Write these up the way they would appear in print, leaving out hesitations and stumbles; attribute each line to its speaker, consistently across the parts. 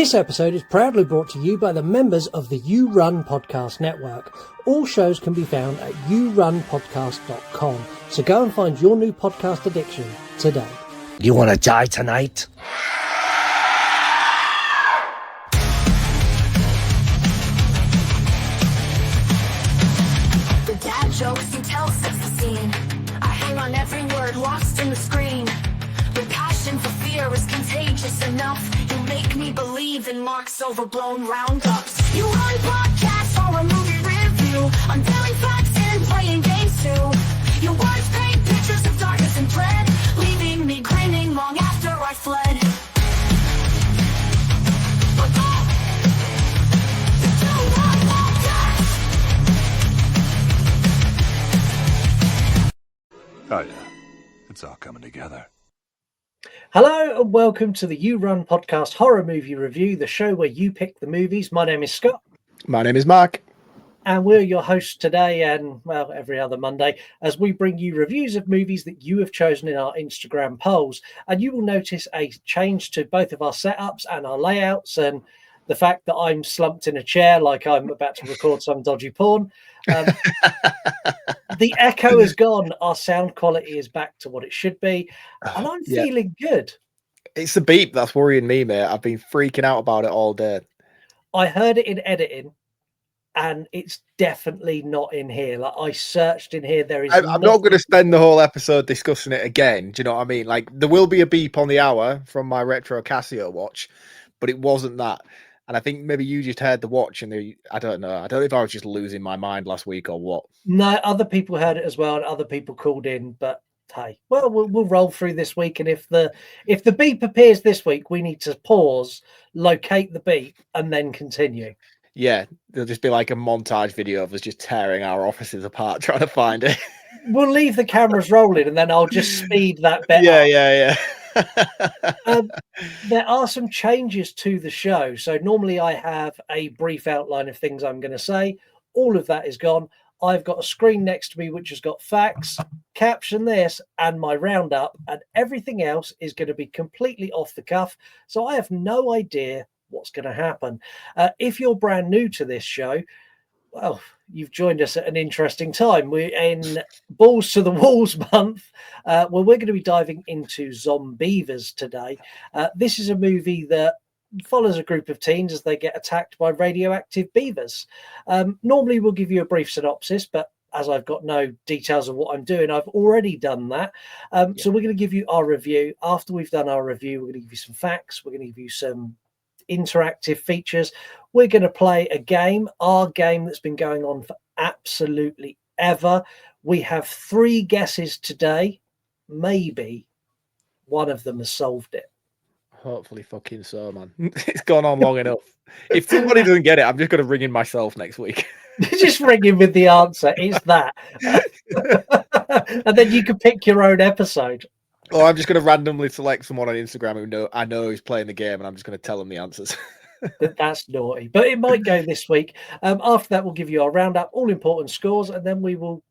Speaker 1: This episode is proudly brought to you by the members of the You Run Podcast Network. All shows can be found at yourunpodcast.com, so go and find your new podcast addiction today.
Speaker 2: You want to die tonight?
Speaker 3: The dad jokes he tells sets the scene. I hang on every word lost in the screen. The passion for fear is contagious enough. You make me believe in Marc's overblown roundups. You run podcasts or a movie review, unveiling facts and playing games too. Your words paint pictures of darkness and dread, leaving me grinning long after I fled. But do not want that.
Speaker 4: Oh yeah, it's all coming together.
Speaker 1: Hello and welcome to the You Run Podcast Horror Movie Review, the show where you pick the movies. My name is Scott.
Speaker 5: My name is Marc.
Speaker 1: And we're your hosts today and, well, every other Monday, as we bring you reviews of movies that you have chosen in our Instagram polls. And you will notice a change to both of our setups and our layouts, and the fact that I'm slumped in a chair like I'm about to record some dodgy porn. The echo is gone. Our sound quality is back to what it should be. And I'm feeling good.
Speaker 5: It's the beep that's worrying me, mate. I've been freaking out about it all day.
Speaker 1: I heard it in editing, and it's definitely not in here. Like, I searched in here. There is.
Speaker 5: I'm not going to spend the whole episode discussing it again. Do you know what I mean? Like, there will be a beep on the hour from my retro Casio watch, but it wasn't that. And I think maybe you just heard the watch, and I don't know. I don't know if I was just losing my mind last week or what.
Speaker 1: No, other people heard it as well, and other people called in. But hey, well, we'll roll through this week, and if the beep appears this week, we need to pause, locate the beep, and then continue.
Speaker 5: Yeah, there'll just be like a montage video of us just tearing our offices apart trying to find it.
Speaker 1: We'll leave the cameras rolling, and then I'll just speed that bit up.
Speaker 5: Yeah.
Speaker 1: There are some changes to the show. So normally I have a brief outline of things I'm going to say. All of that is gone. I've got a screen next to me which has got facts, caption this, and my roundup, and everything else is going to be completely off the cuff. So I have no idea what's going to happen. If you're brand new to this show, well, you've joined us at an interesting time. We're in Balls to the Walls month, where we're going to be diving into Zombeavers today. This is a movie that follows a group of teens as they get attacked by radioactive beavers. Normally we'll give you a brief synopsis, but as I've got no details of what I'm doing, I've already done that. So we're going to give you our review. After we've done our review, we're going to give you some facts. We're going to give you some interactive features. We're going to play a game, our game that's been going on for absolutely ever. We have 3 guesses today. Maybe one of them has solved it.
Speaker 5: Hopefully fucking so, man. It's gone on long enough. If somebody doesn't get it, I'm just going to ring in myself next week.
Speaker 1: Just ring in with the answer. It's that. And then you can pick your own episode.
Speaker 5: Or I'm just going to randomly select someone on Instagram who I know is playing the game, and I'm just going to tell them the answers.
Speaker 1: That's naughty, but it might go this week. After that, we'll give you our roundup, all important scores, and then we will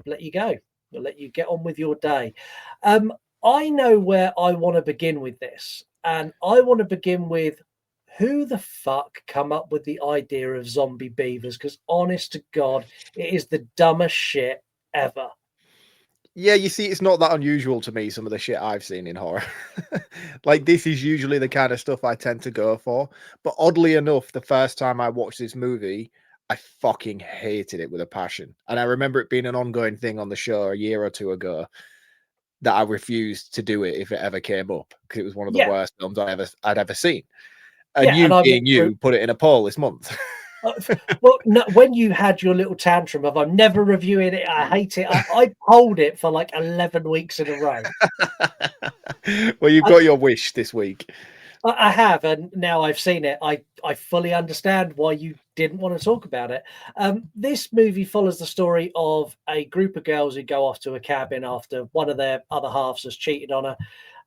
Speaker 1: let you go. We'll let you get on with your day. I know where I want to begin with this, and I want to begin with who the fuck come up with the idea of zombie beavers, because honest to God, it is the dumbest shit ever.
Speaker 5: Yeah, you see, it's not that unusual to me, some of the shit I've seen in horror. Like, this is usually the kind of stuff I tend to go for. But oddly enough, the first time I watched this movie, I fucking hated it with a passion. And I remember it being an ongoing thing on the show a year or two ago that I refused to do it if it ever came up, because it was one of the worst films I'd ever seen. And you being you, put it in a poll this month.
Speaker 1: Well, no, when you had your little tantrum of I'm never reviewing it, I hate it, I polled it for like 11 weeks in a row.
Speaker 5: Well, you've got your wish this week.
Speaker 1: I have, and now I've seen it. I fully understand why you didn't want to talk about it. This movie follows the story of a group of girls who go off to a cabin after one of their other halves has cheated on her.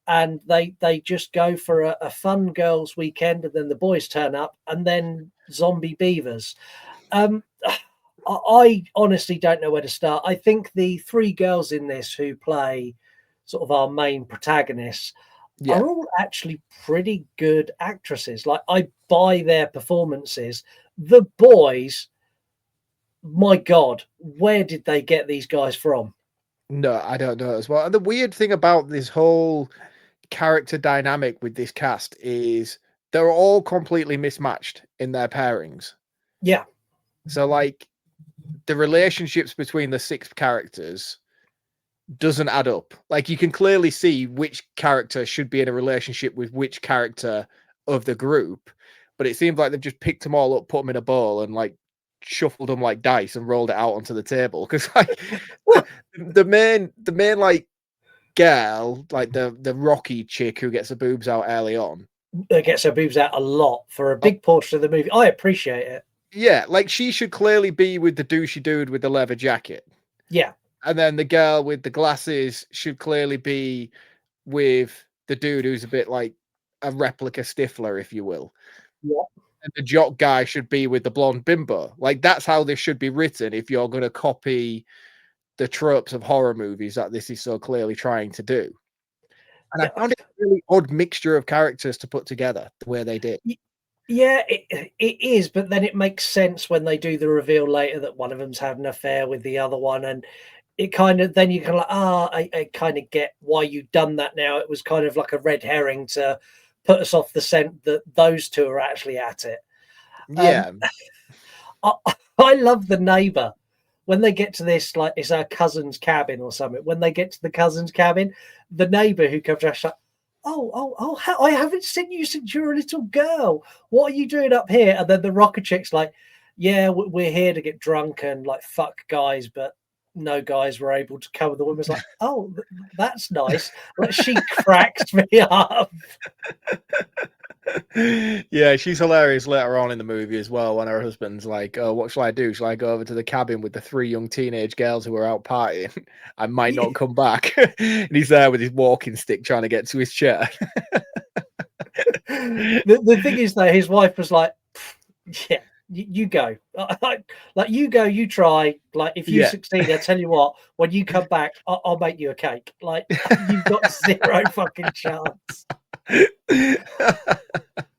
Speaker 1: And they just go for a fun girls' weekend, and then the boys turn up, and then zombie beavers. I honestly don't know where to start. I think the 3 girls in this who play sort of our main protagonists are all actually pretty good actresses. Like, I by their performances. The boys, my God, where did they get these guys from?
Speaker 5: No, I don't know as well. And the weird thing about this whole character dynamic with this cast is they're all completely mismatched in their pairings.
Speaker 1: Yeah.
Speaker 5: So, like, the relationships between the 6 characters doesn't add up. Like, you can clearly see which character should be in a relationship with which character of the group, but it seems like they've just picked them all up, put them in a bowl, and like shuffled them like dice and rolled it out onto the table. Because like the main like girl, like the rocky chick who gets her boobs out early on,
Speaker 1: Gets her boobs out a lot for a big portion of the movie. I appreciate it.
Speaker 5: Yeah, like she should clearly be with the douchey dude with the leather jacket.
Speaker 1: Yeah.
Speaker 5: And then the girl with the glasses should clearly be with the dude who's a bit like a replica Stifler, if you will.
Speaker 1: Yeah.
Speaker 5: And the jock guy should be with the blonde bimbo. Like, that's how this should be written if you're going to copy the tropes of horror movies that this is so clearly trying to do. And I found it a really odd mixture of characters to put together the way they did.
Speaker 1: Yeah, it is, but then it makes sense when they do the reveal later that one of them's had an affair with the other one, and it kind of then you can like, I kind of get why you've done that now. It was kind of like a red herring to put us off the scent that those two are actually at it.
Speaker 5: Yeah.
Speaker 1: I love the neighbor when they get to this, like it's our cousin's cabin or something. When they get to the cousin's cabin, the neighbor who comes out, like, oh, I haven't seen you since you were a little girl. What are you doing up here? And then the rocker chick's like, yeah, we're here to get drunk and like fuck guys, but no guys were able to cover the women's like, oh, that's nice. Like, she cracks me up.
Speaker 5: Yeah, she's hilarious later on in the movie as well when her husband's like, oh, what shall I do? Shall I go over to the cabin with the 3 young teenage girls who are out partying? I might not come back. And he's there with his walking stick trying to get to his chair.
Speaker 1: The thing is, though, his wife was like, yeah, you go. Like, you go, you try. Like, if you succeed, I tell you what, when you come back, I'll make you a cake. Like, you've got 0 fucking chance.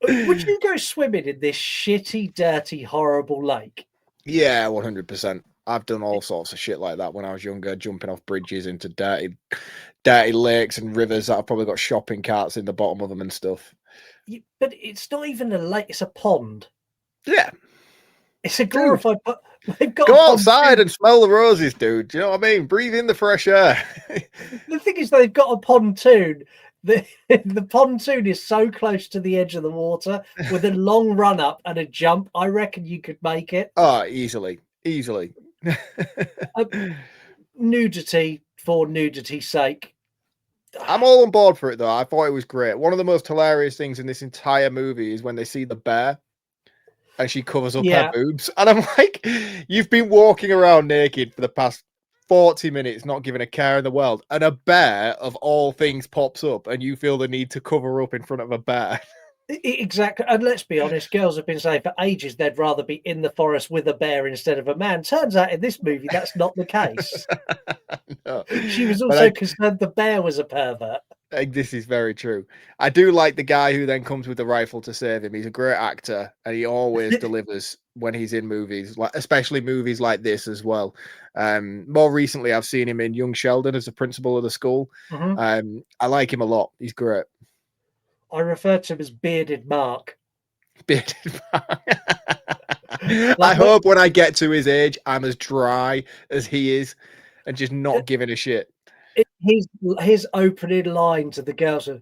Speaker 1: Would you go swimming in this shitty, dirty, horrible lake?
Speaker 5: Yeah, 100%. I've done all sorts of shit like that when I was younger, jumping off bridges into dirty lakes and rivers that have probably got shopping carts in the bottom of them and stuff.
Speaker 1: But it's not even a lake; it's a pond.
Speaker 5: Yeah,
Speaker 1: it's a glorified. They've got
Speaker 5: go outside and smell the roses, dude. Do you know what I mean? Breathe in the fresh air.
Speaker 1: The thing is, they've got a pontoon. The pontoon is so close to the edge of the water with a long run up and a jump. I reckon you could make it.
Speaker 5: Oh, easily.
Speaker 1: Nudity for nudity's sake.
Speaker 5: I'm all on board for it, though. I thought it was great. One of the most hilarious things in this entire movie is when they see the bear and she covers up her boobs. And I'm like, you've been walking around naked for the past 40 minutes, not giving a care in the world, and a bear of all things pops up and you feel the need to cover up in front of a bear.
Speaker 1: Exactly. And let's be honest, girls have been saying for ages they'd rather be in the forest with a bear instead of a man. Turns out in this movie that's not the case. No. She was also concerned the bear was a pervert.
Speaker 5: This is very true. I do like the guy who then comes with the rifle to save him. He's a great actor and he always delivers when he's in movies, like especially movies like this as well. More recently, I've seen him in Young Sheldon as the principal of the school. Mm-hmm. I like him a lot. He's great.
Speaker 1: I refer to him as Bearded Marc.
Speaker 5: Bearded Marc. I hope when I get to his age, I'm as dry as he is and just not giving a shit.
Speaker 1: His opening line to the girls of,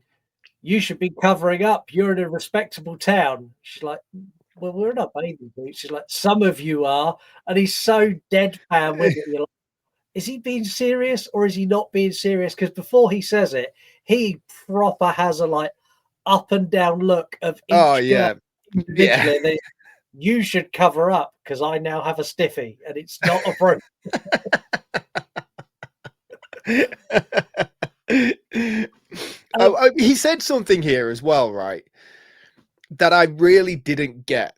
Speaker 1: you should be covering up. You're in a respectable town. She's like, well, we're in our bathing boots. She's like, some of you are. And he's so deadpan with it. You're like, is he being serious or is he not being serious? Because before he says it, he proper has a like up and down look of each girl individually. You should cover up because I now have a stiffy and it's not appropriate.
Speaker 5: He said something here as well, right? That I really didn't get.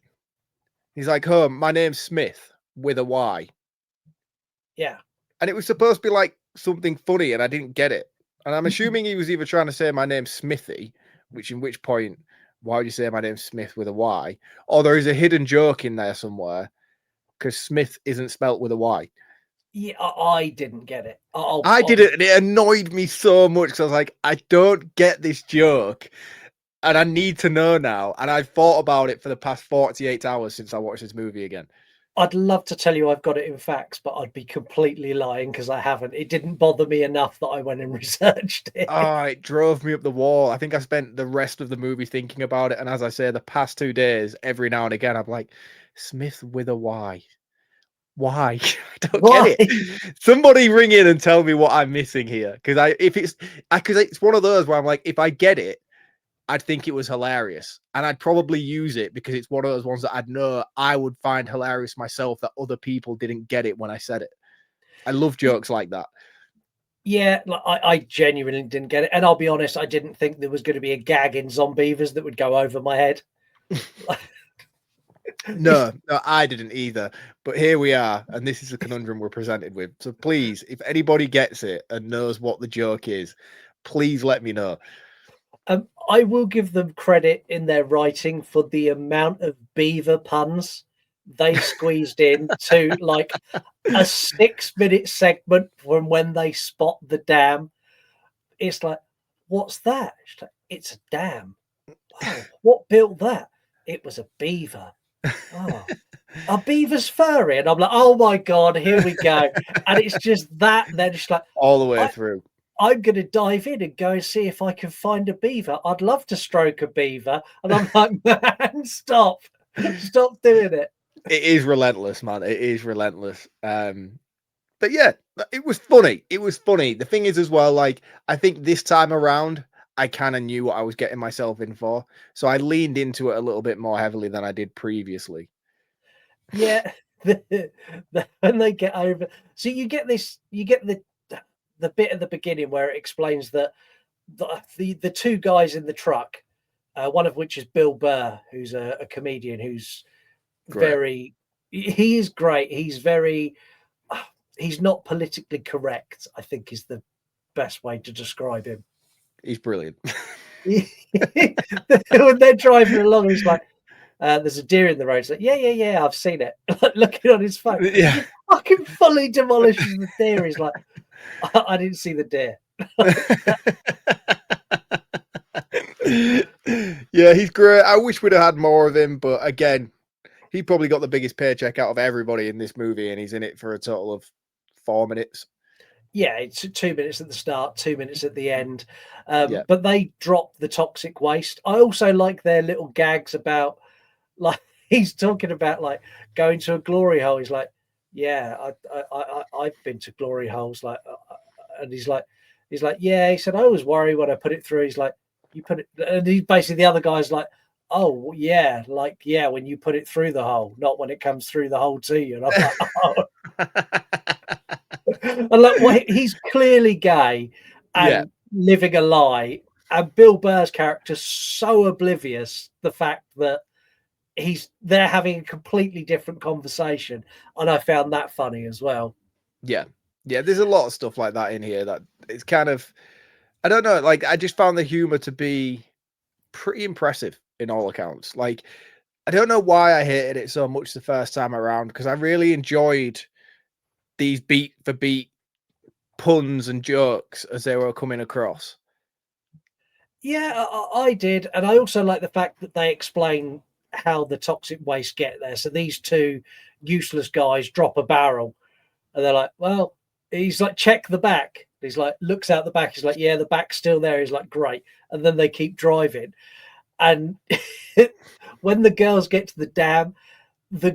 Speaker 5: He's like, oh, my name's Smith with a Y.
Speaker 1: Yeah.
Speaker 5: And it was supposed to be like something funny and I didn't get it. And I'm assuming he was either trying to say my name's Smithy, in which point why would you say my name's Smith with a Y? Or there is a hidden joke in there somewhere because Smith isn't spelt with a Y.
Speaker 1: Yeah, I didn't get it.
Speaker 5: I did it, and it annoyed me so much because I was like, I don't get this joke, and I need to know now. And I've thought about it for the past 48 hours since I watched this movie again.
Speaker 1: I'd love to tell you I've got it in facts, but I'd be completely lying because I haven't. It didn't bother me enough that I went and researched it.
Speaker 5: Oh, it drove me up the wall. I think I spent the rest of the movie thinking about it. And as I say, the past 2 days, every now and again, I'm like, Smith with a Y. Why? I don't
Speaker 1: Why?
Speaker 5: get it. Somebody ring in and tell me what I'm missing here. Because it's one of those where I'm like, if I get it, I'd think it was hilarious. And I'd probably use it because it's one of those ones that I'd know I would find hilarious myself that other people didn't get it when I said it. I love jokes like that.
Speaker 1: Yeah, I genuinely didn't get it. And I'll be honest, I didn't think there was going to be a gag in Zombeavers that would go over my head.
Speaker 5: No, I didn't either. But here we are, and this is the conundrum we're presented with. So please, if anybody gets it and knows what the joke is, please let me know.
Speaker 1: I will give them credit in their writing for the amount of beaver puns they squeezed in to like a 6-minute segment from when they spot the dam. It's like, what's that? It's a dam. Oh, what built that? It was a beaver. Oh, are beavers furry? And I'm like, oh my god, here we go. And it's just that. Then it's like
Speaker 5: all the way through.
Speaker 1: I'm going to dive in and go and see if I can find a beaver. I'd love to stroke a beaver. And I'm like, man, stop doing it.
Speaker 5: It is relentless, man. It is relentless. But yeah, it was funny. It was funny. The thing is as well, like, I think this time around, I kind of knew what I was getting myself in for. So I leaned into it a little bit more heavily than I did previously.
Speaker 1: Yeah. When they get over. So you get the bit at the beginning where it explains that the two guys in the truck, one of which is Bill Burr, who's a comedian who's great. He is great. He's not politically correct, I think is the best way to describe him.
Speaker 5: He's brilliant.
Speaker 1: When they're driving along, he's like, there's a deer in the road. He's like, yeah, I've seen it. Looking on his phone.
Speaker 5: Yeah.
Speaker 1: He fucking fully demolishes the deer. He's like, I didn't see the deer.
Speaker 5: Yeah, he's great. I wish we'd have had more of him, but again, he probably got the biggest paycheck out of everybody in this movie, and he's in it for a total of 4 minutes.
Speaker 1: Yeah, it's 2 minutes at the start, 2 minutes at the end. But they drop the toxic waste. I also like their little gags about, like, he's talking about like going to a glory hole. He's like, yeah, I've been to glory holes, like, and he's like, yeah. He said, I always worry when I put it through. He's like, you put it, and he basically, the other guy's like, oh yeah, like, yeah, when you put it through the hole, not when it comes through the hole to you. And I'm like, oh. And like, well, he's clearly gay and living a lie, and Bill Burr's character's so oblivious the fact that they're having a completely different conversation, and I found that funny as well.
Speaker 5: Yeah, there's a lot of stuff like that in here that it's kind of, I don't know, like, I just found the humor to be pretty impressive in all accounts. Like, I don't know why I hated it so much the first time around, because I really enjoyed these beat for beat puns and jokes as they were coming across.
Speaker 1: Yeah, I did. And I also like the fact that they explain how the toxic waste get there. So these two useless guys drop a barrel and they're like, well, he's like, check the back. He's like, looks out the back. He's like, yeah, the back's still there. He's like, great. And then they keep driving. And when the girls get to the dam, the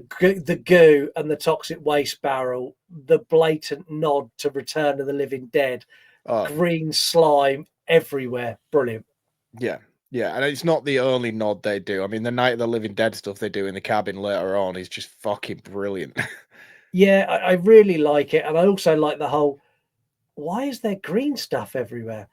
Speaker 1: goo and the toxic waste barrel, the blatant nod to Return of the Living Dead, green slime everywhere. Brilliant.
Speaker 5: Yeah. And it's not the only nod they do. I mean, the Night of the Living Dead stuff they do in the cabin later on is just fucking brilliant.
Speaker 1: Yeah, I really like it. And I also like the whole, why is there green stuff everywhere?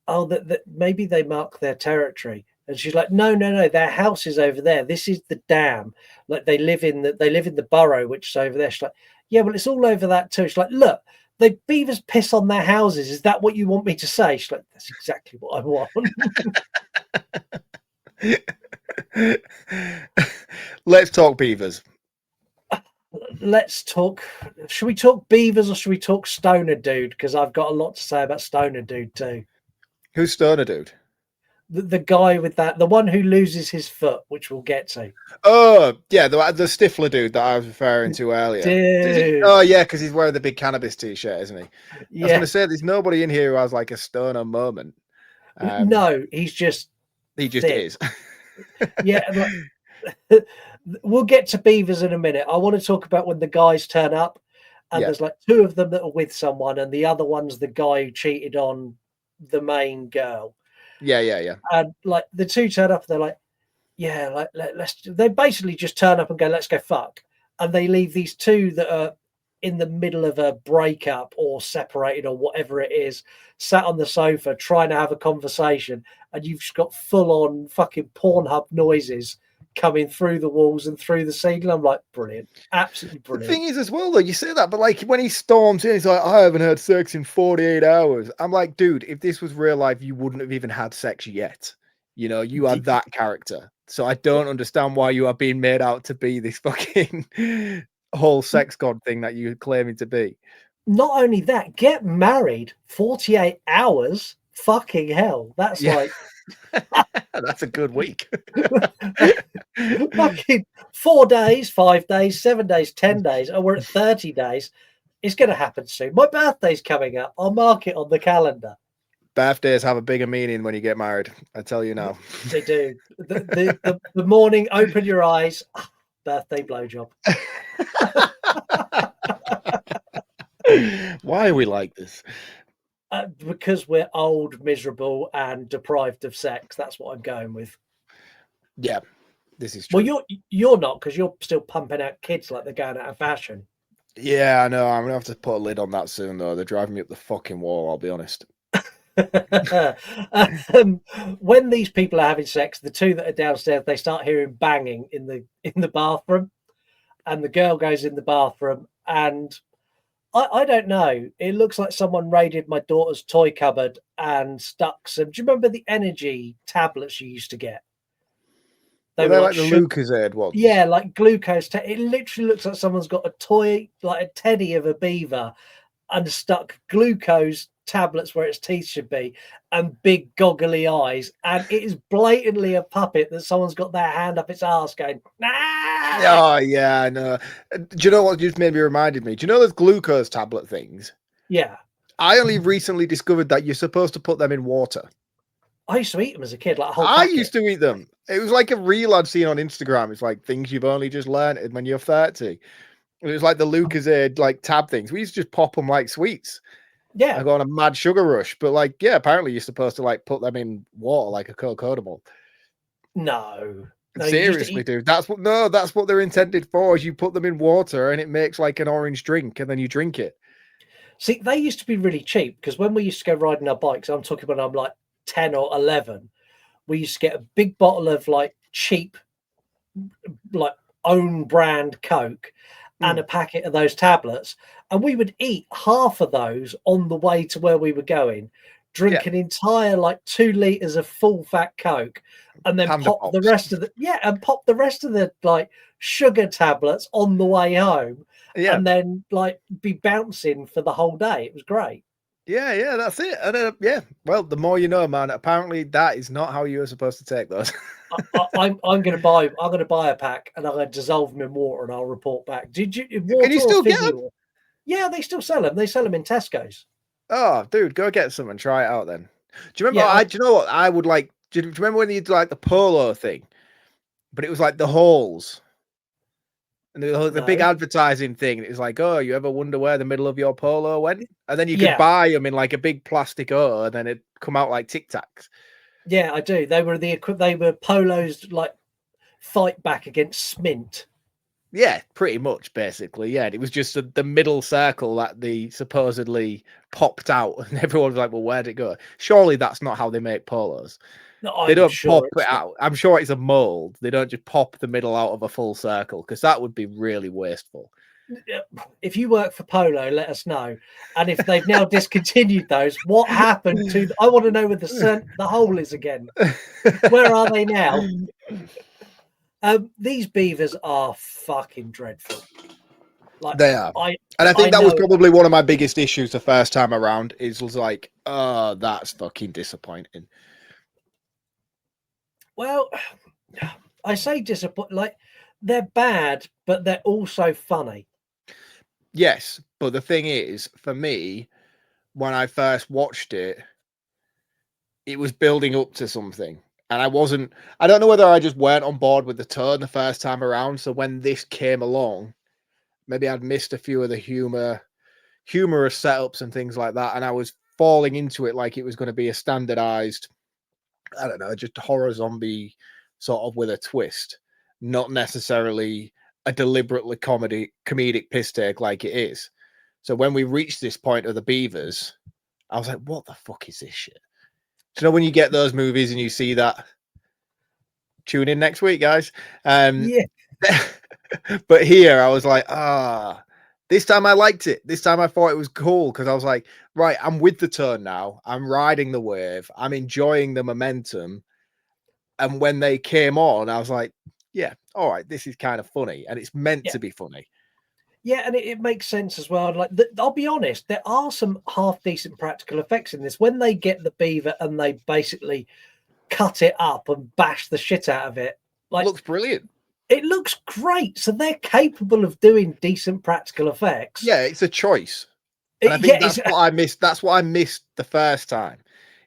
Speaker 1: Oh, that maybe they mark their territory. And she's like, no, their house is over there. This is the dam. Like, they live in the burrow, which is over there. She's like, yeah, well, it's all over that too. She's like, look, the beavers piss on their houses. Is that what you want me to say? She's like, that's exactly what I want.
Speaker 5: Let's talk beavers.
Speaker 1: Let's talk. Should we talk beavers or should we talk Stoner Dude? Because I've got a lot to say about Stoner Dude too.
Speaker 5: Who's Stoner Dude?
Speaker 1: The guy with the one who loses his foot, which we'll get to.
Speaker 5: Oh, yeah, the Stifler dude that I was referring to earlier.
Speaker 1: Dude.
Speaker 5: Oh, yeah, because he's wearing the big cannabis t-shirt, isn't he? I was
Speaker 1: Yeah.
Speaker 5: going to say, there's nobody in here who has like a stoner moment.
Speaker 1: No, he just
Speaker 5: is.
Speaker 1: Yeah, we'll get to beavers in a minute. I want to talk about when the guys turn up, and
Speaker 5: Yeah.
Speaker 1: there's like two of them that are with someone, and the other one's the guy who cheated on the main girl.
Speaker 5: Yeah.
Speaker 1: And like the two turn up, and they're like, "Yeah, like let's." They basically just turn up and go, "Let's go fuck," and they leave these two that are in the middle of a breakup or separated or whatever it is, sat on the sofa trying to have a conversation, and you've just got full on fucking Pornhub noises coming through the walls and through the ceiling. I'm like, brilliant, absolutely brilliant.
Speaker 5: The thing is, as well, though, you say that, but like when he storms in, he's like, I haven't had sex in 48 hours. I'm like, dude, if this was real life, you wouldn't have even had sex yet. You know, you are that character. So I don't understand why you are being made out to be this fucking whole sex god thing that you're claiming to be.
Speaker 1: Not only that, get married 48 hours. Fucking hell. That's like
Speaker 5: that's a good week.
Speaker 1: Fucking 4 days, 5 days, 7 days, 10 days, and we're at 30 days. It's going to happen soon. My birthday's coming up. I'll mark it on the calendar.
Speaker 5: Birthdays have a bigger meaning when you get married. I tell you now.
Speaker 1: They do. The morning, open your eyes, birthday blowjob.
Speaker 5: Why are we like this?
Speaker 1: Because we're old, miserable, and deprived of sex. That's what I'm going with.
Speaker 5: Yeah, this is true.
Speaker 1: Well, you're not, because you're still pumping out kids like they're going out of fashion.
Speaker 5: Yeah, I know. I'm gonna have to put a lid on that soon, though. They're driving me up the fucking wall. I'll be honest.
Speaker 1: When these people are having sex, the two that are downstairs, they start hearing banging in the bathroom, and the girl goes in the bathroom, and I don't know. It looks like someone raided my daughter's toy cupboard and stuck some. Do you remember the energy tablets you used to get?
Speaker 5: They were like the Lucozade ones.
Speaker 1: Yeah, like glucose. It literally looks like someone's got a toy, like a teddy of a beaver, and stuck glucose tablets where its teeth should be, and big goggly eyes. And it is blatantly a puppet that someone's got their hand up its arse going, nah!
Speaker 5: Oh, yeah, I know. Do you know what just made me reminded me? Do you know those glucose tablet things?
Speaker 1: Yeah.
Speaker 5: I only recently discovered that you're supposed to put them in water.
Speaker 1: I used to eat them as a kid. Like a whole
Speaker 5: I
Speaker 1: packet.
Speaker 5: used to eat them. It was like a reel I'd seen on Instagram. It's like things you've only just learned when you're 30. It was like the Lucozade like tab things. We used to just pop them like sweets.
Speaker 1: Yeah.
Speaker 5: I go on a mad sugar rush. But like, yeah, apparently you're supposed to like put them in water like a Coca-Cola.
Speaker 1: No.
Speaker 5: Seriously, dude. That's what they're intended for, is you put them in water and it makes like an orange drink and then you drink it.
Speaker 1: See, they used to be really cheap, because when we used to go riding our bikes, I'm talking when I'm like 10 or 11, we used to get a big bottle of like cheap, like own brand Coke and a packet of those tablets. And we would eat half of those on the way to where we were going, drink an entire like 2 liters of full fat Coke, and then pop the rest of the like sugar tablets on the way home. Yeah. And then like be bouncing for the whole day. It was great.
Speaker 5: Yeah, that's it. And well, the more you know, man. Apparently, that is not how you were supposed to take those.
Speaker 1: I'm going to buy a pack, and I'm going to dissolve them in water, and I'll report back. Can
Speaker 5: you still get them?
Speaker 1: Yeah, they still sell them. They sell them in Tesco's.
Speaker 5: Oh, dude, go get some and try it out then. Do you remember? Do you know what I would like? Do you remember when you did like the polo thing, but it was like the holes? And the big advertising thing, it was like, oh, you ever wonder where the middle of your polo went? And then you could buy them in like a big plastic O, and then it'd come out like Tic Tacs.
Speaker 1: Yeah, I do. They were polos like fight back against Smint.
Speaker 5: Yeah, pretty much, basically. Yeah, it was just the middle circle that they supposedly popped out, and everyone was like, well, where'd it go? Surely that's not how they make polos. No, they don't pop it out. I'm sure it's a mold. They don't just pop the middle out of a full circle, because that would be really wasteful.
Speaker 1: If you work for Polo, let us know. And if they've now discontinued those, what happened to? I want to know where the hole is again. Where are they now? These beavers are fucking dreadful. Like
Speaker 5: They are. And I think that was probably one of my biggest issues the first time around. Was like, oh, that's fucking disappointing.
Speaker 1: Well, I say disappointing. Like they're bad, but they're also funny.
Speaker 5: Yes, but the thing is, for me, when I first watched it, it was building up to something. And I don't know whether I just weren't on board with the tone the first time around. So when this came along, maybe I'd missed a few of the humorous setups and things like that. And I was falling into it like it was going to be a standardized, I don't know, just horror zombie sort of with a twist, not necessarily a deliberately comedic piss take like it is. So when we reached this point of the beavers, I was like, what the fuck is this shit? Do you know when you get those movies and you see that? Tune in next week, guys.
Speaker 1: Yeah.
Speaker 5: But here I was like, this time I liked it. This time I thought it was cool because I was like, right, I'm with the turn now. I'm riding the wave. I'm enjoying the momentum. And when they came on, I was like, yeah, all right, this is kind of funny. And it's meant to be funny.
Speaker 1: Yeah, and it makes sense as well. Like, I'll be honest, there are some half decent practical effects in this. When they get the beaver and they basically cut it up and bash the shit out of it, like,
Speaker 5: it looks brilliant.
Speaker 1: It looks great. So they're capable of doing decent practical effects.
Speaker 5: Yeah, it's a choice. And I think that's what I missed. That's what I missed the first time.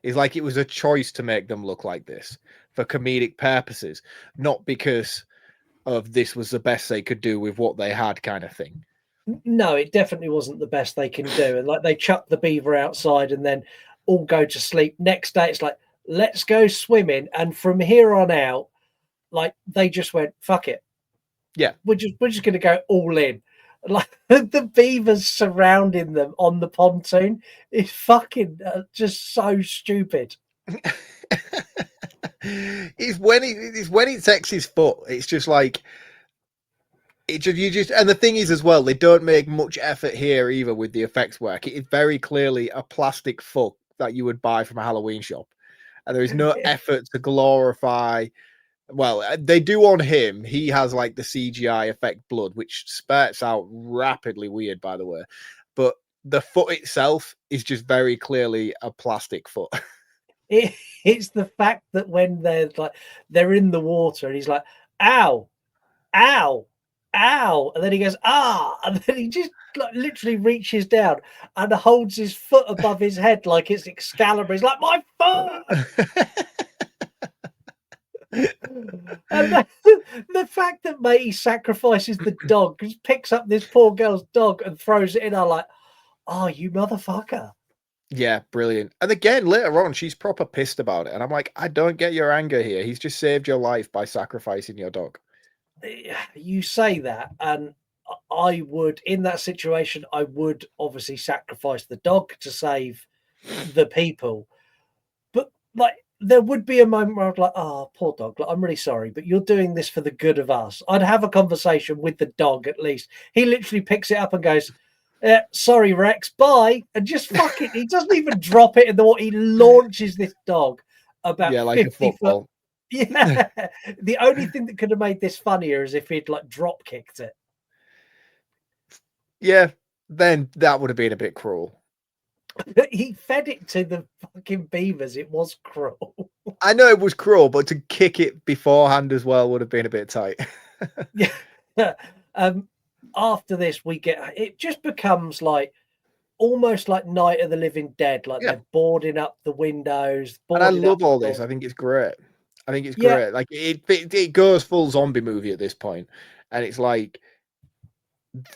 Speaker 5: Is like it was a choice to make them look like this for comedic purposes, not because of this was the best they could do with what they had, kind of thing.
Speaker 1: No, it definitely wasn't the best they can do. And like they chuck the beaver outside and then all go to sleep. Next day, it's like, let's go swimming. And from here on out, like they just went, fuck it.
Speaker 5: Yeah.
Speaker 1: We're just going to go all in. Like the beavers surrounding them on the pontoon is fucking just so stupid.
Speaker 5: It's when he takes his foot. It's just like and the thing is as well, they don't make much effort here either with the effects work. It is very clearly a plastic foot that you would buy from a Halloween shop, and there is no effort to glorify. Well, they do on him. He has like the CGI effect blood, which spurts out rapidly weird, by the way. But the foot itself is just very clearly a plastic foot.
Speaker 1: It's the fact that when they're in the water and he's like, ow, ow, ow, and then he goes, and then he just like literally reaches down and holds his foot above his head like it's Excalibur. He's like, my foot. And the fact that Matey sacrifices the dog, just picks up this poor girl's dog and throws it in, I'm like, oh, you motherfucker.
Speaker 5: Yeah, brilliant. And again, later on, she's proper pissed about it. And I'm like, I don't get your anger here. He's just saved your life by sacrificing your dog.
Speaker 1: You say that, and I would, in that situation, I would obviously sacrifice the dog to save the people. But like, there would be a moment where I'd like, oh, poor dog. Like, I'm really sorry, but you're doing this for the good of us. I'd have a conversation with the dog at least. He literally picks it up and goes, sorry, Rex, bye. And just fuck it. He doesn't even drop it in the water. He launches this dog about
Speaker 5: like
Speaker 1: 50
Speaker 5: a football.
Speaker 1: Foot. Yeah. The only thing that could have made this funnier is if he'd like drop kicked it.
Speaker 5: Yeah, then that would have been a bit cruel.
Speaker 1: He fed it to the fucking beavers. It was cruel.
Speaker 5: I know it was cruel, but to kick it beforehand as well would have been a bit tight.
Speaker 1: Yeah. After this, it just becomes like almost like Night of the Living Dead. Like they're boarding up the windows.
Speaker 5: And I love all this. I think it's great. Great. Like it goes full zombie movie at this point, and it's like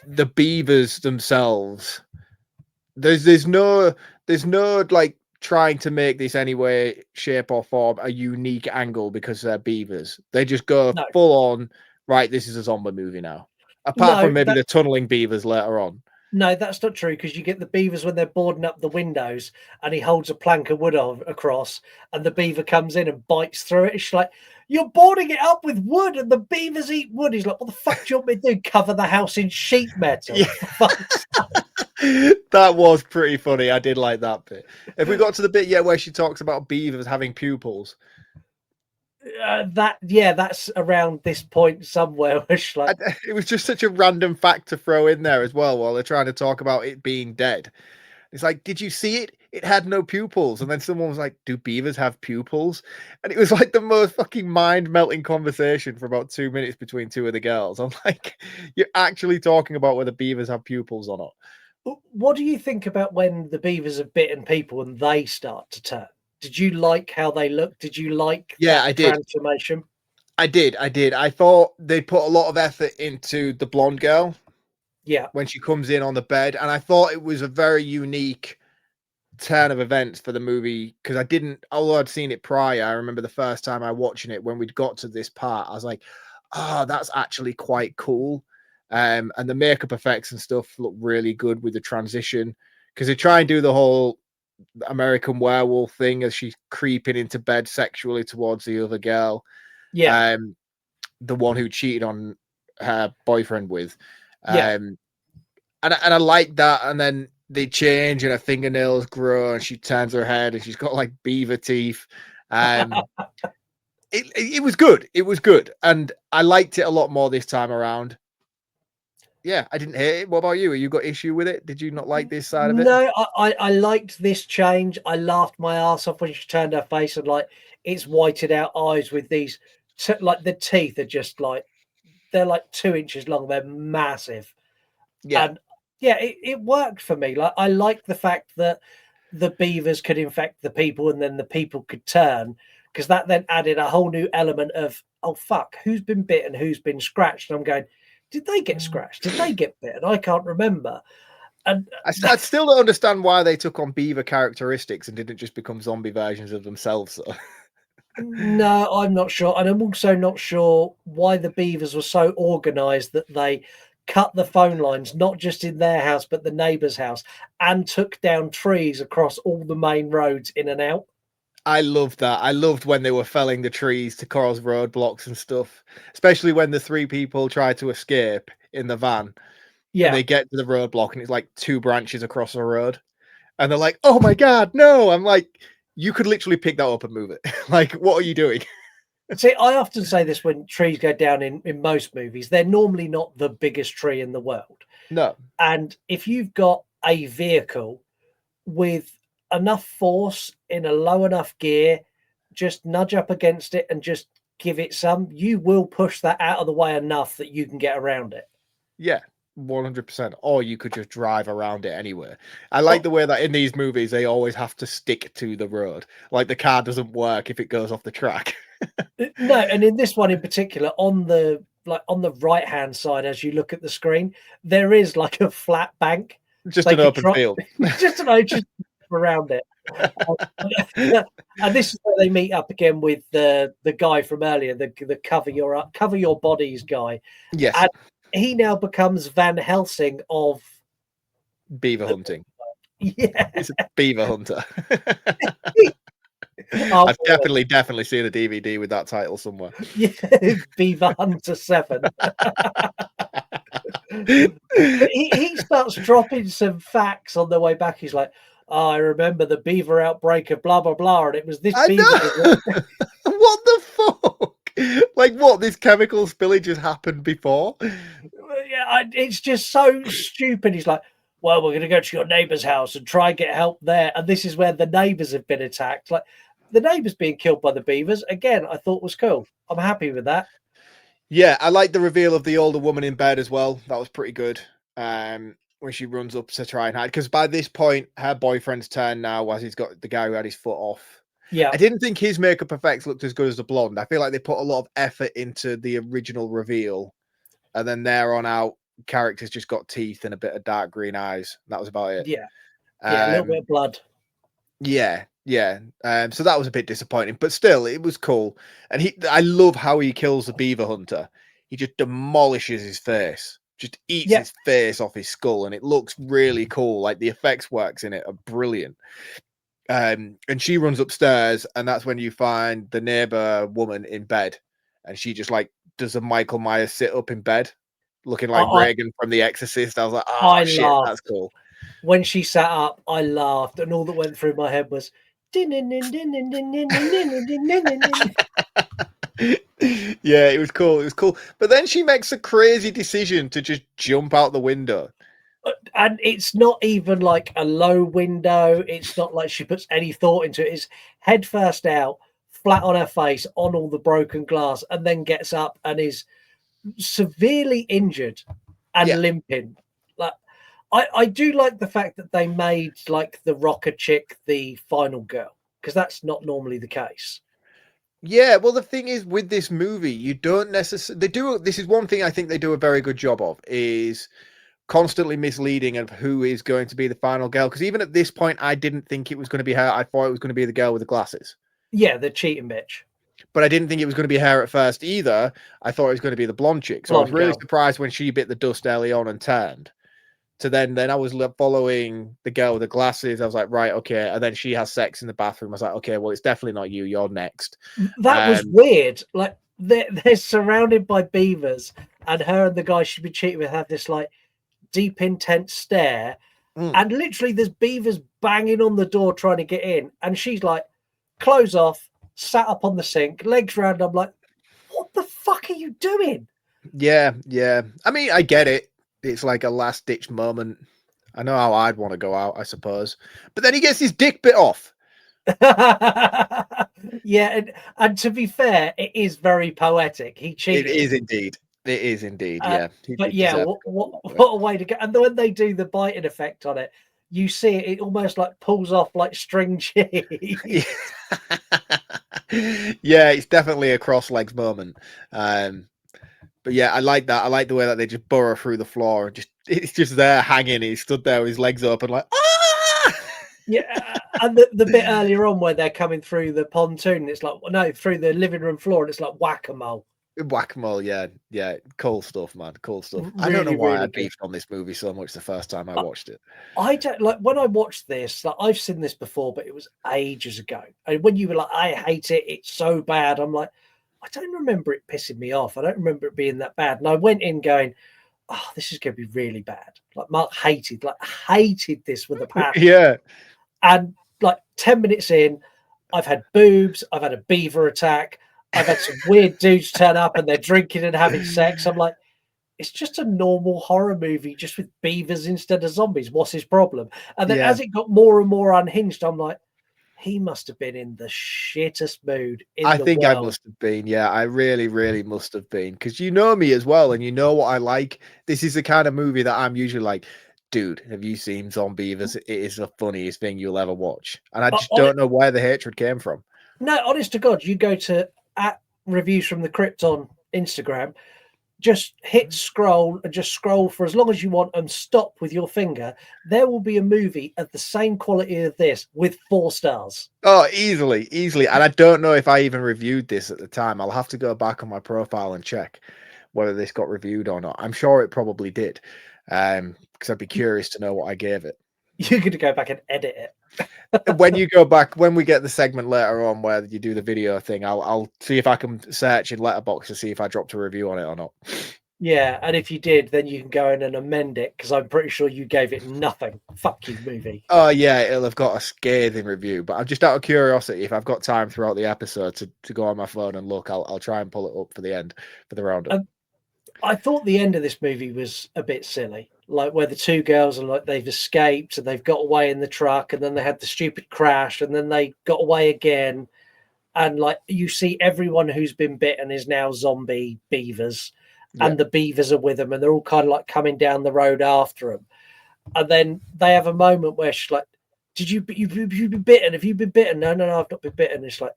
Speaker 5: the beavers themselves. There's no like trying to make this any way, shape, or form a unique angle because they're beavers. They just go full on. Right, this is a zombie movie now. Apart from maybe the tunneling beavers later on.
Speaker 1: No, that's not true because you get the beavers when they're boarding up the windows and he holds a plank of wood across and the beaver comes in and bites through it. It's like, you're boarding it up with wood and the beavers eat wood. He's like, what the fuck do you want me to do? Cover the house in sheet metal?
Speaker 5: Yeah. That was pretty funny. I did like that bit. If we got to the bit where she talks about beavers having pupils.
Speaker 1: That's around this point somewhere. Where like...
Speaker 5: It was just such a random fact to throw in there as well while they're trying to talk about it being dead. It's like, did you see it? It had no pupils. And then someone was like, do beavers have pupils? And it was like the most fucking mind-melting conversation for about 2 minutes between two of the girls. I'm like, you're actually talking about whether beavers have pupils or not.
Speaker 1: What do you think about when the beavers have bitten people and they start to turn? Did you like how they looked? Did you like
Speaker 5: I did.
Speaker 1: Transformation?
Speaker 5: I did. I thought they put a lot of effort into the blonde girl.
Speaker 1: Yeah.
Speaker 5: When she comes in on the bed. And I thought it was a very unique turn of events for the movie because although I'd seen it prior, I remember the first time I watching it when we'd got to this part, I was like, oh, that's actually quite cool. And the makeup effects and stuff look really good with the transition because they try and do the whole American Werewolf thing as she's creeping into bed sexually towards the other girl.
Speaker 1: Yeah.
Speaker 5: The one who cheated on her boyfriend with.
Speaker 1: Yeah.
Speaker 5: And I like that. And then they change and her fingernails grow and she turns her head and she's got like beaver teeth. It was good. It was good. And I liked it a lot more this time around. Yeah, I didn't hate it. What about you? You got issue with it? Did you not like this side of it?
Speaker 1: No, I liked this change. I laughed my ass off when she turned her face and like it's whited out eyes with these like the teeth are just like they're like 2 inches long. They're massive.
Speaker 5: Yeah.
Speaker 1: And yeah, it worked for me. Like I like the fact that the beavers could infect the people and then the people could turn because that then added a whole new element of, oh fuck, who's been bitten, who's been scratched? And I'm going, did they get scratched? Did they get bitten? I can't remember. And
Speaker 5: I still don't understand why they took on beaver characteristics and didn't just become zombie versions of themselves. So.
Speaker 1: No, I'm not sure. And I'm also not sure why the beavers were so organized that they cut the phone lines, not just in their house, but the neighbor's house, and took down trees across all the main roads in and out.
Speaker 5: I loved that. I loved when they were felling the trees to cause roadblocks and stuff, especially when the 3 people try to escape in the van.
Speaker 1: Yeah.
Speaker 5: And they get to the roadblock and it's like 2 branches across the road. And they're like, oh my God, no. I'm like, you could literally pick that up and move it. Like, what are you doing?
Speaker 1: See, I often say this when trees go down in most movies, they're normally not the biggest tree in the world.
Speaker 5: No.
Speaker 1: And if you've got a vehicle with enough force in a low enough gear, just nudge up against it and just give it some, you will push that out of the way enough that you can get around it.
Speaker 5: Yeah, 100%. Or you could just drive around it anywhere. I like the way that in these movies, they always have to stick to the road. Like the car doesn't work if it goes off the track.
Speaker 1: No, and in this one in particular, on the right hand side, as you look at the screen, there is like a flat bank,
Speaker 5: just an open field,
Speaker 1: just an open around it. And this is where they meet up again with the guy from earlier, the cover your bodies guy.
Speaker 5: Yes,
Speaker 1: and he now becomes Van Helsing of
Speaker 5: beaver hunting.
Speaker 1: Yeah,
Speaker 5: he's a beaver hunter.
Speaker 1: Oh,
Speaker 5: I've definitely seen a DVD with that title somewhere.
Speaker 1: Yeah, Beaver Hunter 7. he starts dropping some facts on the way back. He's like, oh, I remember the beaver outbreak of blah, blah, blah. And it was this beaver.
Speaker 5: What the fuck? Like, what? This chemical spillage has happened before?
Speaker 1: Yeah, it's just so stupid. He's like, well, we're going to go to your neighbor's house and try and get help there. And this is where the neighbors have been attacked. Like, the neighbors being killed by the beavers, again, I thought was cool. I'm happy with that.
Speaker 5: Yeah, I like the reveal of the older woman in bed as well. That was pretty good. When she runs up to try and hide. Because by this point, her boyfriend's turn now as he's got the guy who had his foot off.
Speaker 1: Yeah.
Speaker 5: I didn't think his makeup effects looked as good as the blonde. I feel like they put a lot of effort into the original reveal. And then there on out, characters just got teeth and a bit of dark green eyes. That was about it.
Speaker 1: Yeah. Yeah, a little bit of blood.
Speaker 5: Yeah. So that was a bit disappointing, but still, it was cool. And I love how he kills the beaver hunter. He just demolishes his face. just eats
Speaker 1: Yeah.
Speaker 5: his face off his skull, and it looks really cool. Like the effects works in it are brilliant. And she runs upstairs, and that's when you find the neighbor woman in bed, and she just like does a Michael Myers sit up in bed, looking like
Speaker 1: I
Speaker 5: Reagan from The Exorcist. I was like, oh
Speaker 1: I
Speaker 5: shit,
Speaker 1: laughed
Speaker 5: that's cool.
Speaker 1: when she sat up. I laughed, and all that went through my head was.
Speaker 5: Yeah, it was cool. It was cool. But then she makes a crazy decision to just jump out the window.
Speaker 1: And it's not even like a low window. It's not like she puts any thought into it. It's head first out, flat on her face, on all the broken glass, and then gets up and is severely injured and
Speaker 5: Yeah.
Speaker 1: limping. Like I do like the fact that they made like the rocker chick the final girl, because that's not normally the case.
Speaker 5: Yeah, well, the thing is with this movie, you don't necessarily this is one thing I think they do a very good job of, is constantly misleading of who is going to be the final girl. Because even at this point, I didn't think it was going to be her. I thought it was going to be the girl with the glasses.
Speaker 1: Yeah, the cheating bitch.
Speaker 5: But I didn't think it was going to be her at first either. I thought it was going to be the blonde chick. So I was really surprised when she bit the dust early on and turned. So then I was following the girl with the glasses. I was like, right, okay. And then she has sex in the bathroom. I was like, okay, well, it's definitely not you. You're next.
Speaker 1: That was weird. Like they're surrounded by beavers, and her and the guy she'd been cheating with have this like deep, intense stare. And literally there's beavers banging on the door trying to get in. And she's like, clothes off, sat up on the sink, legs round. I'm like, what the fuck are you doing?
Speaker 5: Yeah, yeah. I mean, I get it. It's like a last ditch moment. I know how I'd want to go out, I suppose. But then he gets his dick bit off.
Speaker 1: Yeah, and to be fair, it is very poetic. He cheated.
Speaker 5: It is indeed. It is indeed. Yeah.
Speaker 1: But yeah, what a way to go. And when they do the biting effect on it, you see it almost like pulls off like string cheese.
Speaker 5: Yeah, it's definitely a cross legs moment. But yeah, I like that. I like the way that they just burrow through the floor and it's just there hanging. He stood there with his legs open like, ah!
Speaker 1: Yeah, and the bit earlier on where they're coming through the pontoon, it's like, no, through the living room floor, and it's like whack-a-mole.
Speaker 5: Whack-a-mole, yeah. Cool stuff, man. Cool stuff.
Speaker 1: Really,
Speaker 5: I don't know why
Speaker 1: really
Speaker 5: I beefed on this movie so much the first time I watched it.
Speaker 1: I don't like when I watched this, like I've seen this before, but it was ages ago. And when you were like, I hate it, it's so bad, I'm like, I don't remember it pissing me off. I don't remember it being that bad. And I went in going, oh, this is going to be really bad. Like Mark hated this with a passion.
Speaker 5: Yeah.
Speaker 1: And like 10 minutes in, I've had boobs, I've had a beaver attack, I've had some weird dudes turn up and they're drinking and having sex. I'm like, it's just a normal horror movie, just with beavers instead of zombies. What's his problem? And then as it got more and more unhinged, I'm like, he must have been in the shittest mood in the world.
Speaker 5: I must have been. Yeah, I really, really must have been. Because you know me as well, and you know what I like. This is the kind of movie that I'm usually like, dude, have you seen Zombeavers? It is the funniest thing you'll ever watch. And I just don't know where the hatred came from.
Speaker 1: No, honest to God, you go to @reviews from the crypt on Instagram, just hit scroll and just scroll for as long as you want and stop with your finger. There will be a movie of the same quality as this with 4 stars.
Speaker 5: Oh, easily. And I don't know if I even reviewed this at the time. I'll have to go back on my profile and check whether this got reviewed or not. I'm sure it probably did. Because I'd be curious to know what I gave it.
Speaker 1: You're going to go back and edit it.
Speaker 5: When you go back, when we get the segment later on where you do the video thing, I'll see if I can search in Letterboxd to see if I dropped a review on it or not.
Speaker 1: Yeah, and if you did, then you can go in and amend it, because I'm pretty sure you gave it nothing. Fuck you, movie.
Speaker 5: Oh yeah, it'll have got a scathing review. But I'm just out of curiosity, if I've got time throughout the episode to go on my phone and look, I'll try and pull it up for the end, for the roundup.
Speaker 1: I thought the end of this movie was a bit silly, like where the 2 girls are like they've escaped and they've got away in the truck, and then they had the stupid crash, and then they got away again, and like you see everyone who's been bitten is now zombie beavers, and the beavers are with them, and they're all kind of like coming down the road after them, and then they have a moment where she's like, "Did you've been bitten? Have you been bitten?" No, I've not been bitten. It's like,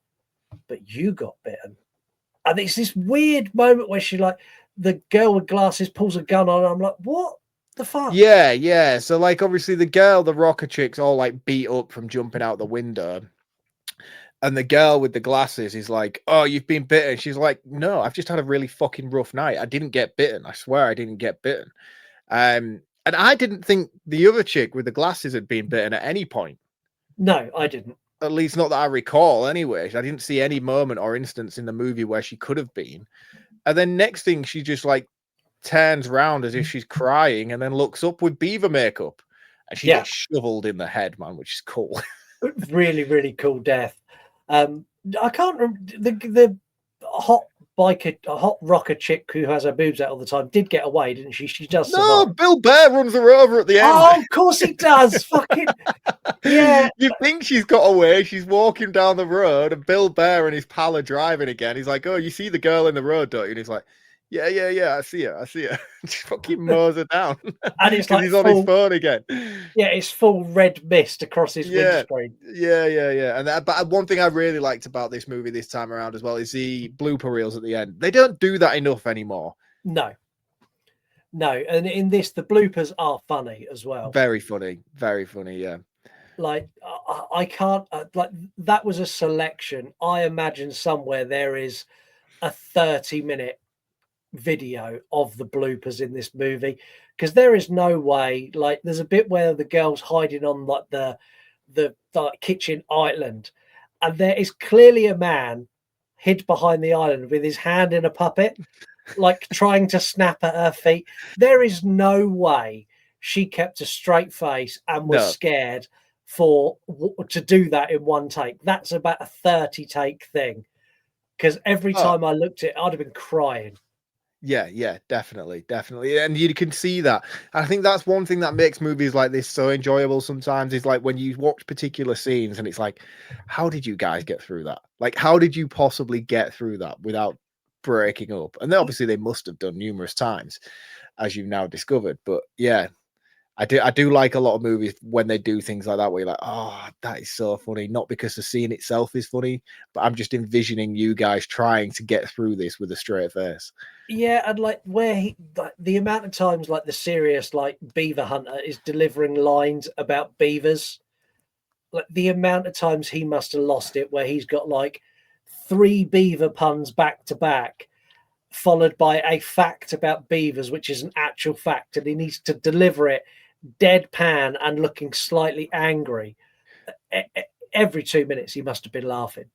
Speaker 1: but you got bitten, and it's this weird moment where she like. The girl with glasses pulls a gun on her. I'm like, what the fuck?
Speaker 5: Yeah. So, like, obviously, the girl, the rocker chick's all like beat up from jumping out the window. And the girl with the glasses is like, "Oh, you've been bitten." She's like, "No, I've just had a really fucking rough night. I didn't get bitten. I swear I didn't get bitten." And I didn't think the other chick with the glasses had been bitten at any point.
Speaker 1: No, I didn't.
Speaker 5: At least not that I recall. Anyway, I didn't see any moment or instance in the movie where she could have been. And then next thing, she just like turns around as if she's crying, and then looks up with beaver makeup, and she gets shoveled in the head, man, which is cool.
Speaker 1: Really, really cool death. I can't remember the hot biker, hot rocker chick who has her boobs out all the time did get away, didn't she? She does.
Speaker 5: No,
Speaker 1: survive.
Speaker 5: Bill Burr runs her over at the end.
Speaker 1: Oh, of course he does. Fucking yeah.
Speaker 5: You think she's got away? She's walking down the road, and Bill Burr and his pal are driving again. He's like, "Oh, you see the girl in the road, don't you?" And he's like, "Yeah, I see her. Just fucking mows her down."
Speaker 1: And it's like
Speaker 5: he's on his phone again.
Speaker 1: Yeah, it's full red mist across his windscreen.
Speaker 5: Yeah. But one thing I really liked about this movie this time around as well is the blooper reels at the end. They don't do that enough anymore.
Speaker 1: No. And in this, the bloopers are funny as well.
Speaker 5: Very funny. Yeah.
Speaker 1: Like I can't like that was a selection. I imagine somewhere there is a 30-minute video of the bloopers in this movie, because there is no way. Like there's a bit where the girl's hiding on like the kitchen island, and there is clearly a man hid behind the island with his hand in a puppet, like trying to snap at her feet. There is no way she kept a straight face and was scared to do that in one take. That's about a 30 take thing, because every time I looked at it, I'd have been crying.
Speaker 5: Yeah, definitely. And you can see that. I think that's one thing that makes movies like this so enjoyable sometimes, is like when you watch particular scenes and it's like, how did you guys get through that? Like, how did you possibly get through that without breaking up? And then obviously they must have done numerous times, as you've now discovered. But yeah, I do like a lot of movies when they do things like that, where you're like, oh, that is so funny. Not because the scene itself is funny, but I'm just envisioning you guys trying to get through this with a straight face.
Speaker 1: Yeah, and like the amount of times like the serious like beaver hunter is delivering lines about beavers, like the amount of times he must have lost it, where he's got like 3 beaver puns back to back, followed by a fact about beavers, which is an actual fact, and he needs to deliver it deadpan and looking slightly angry. Every 2 minutes he must have been laughing.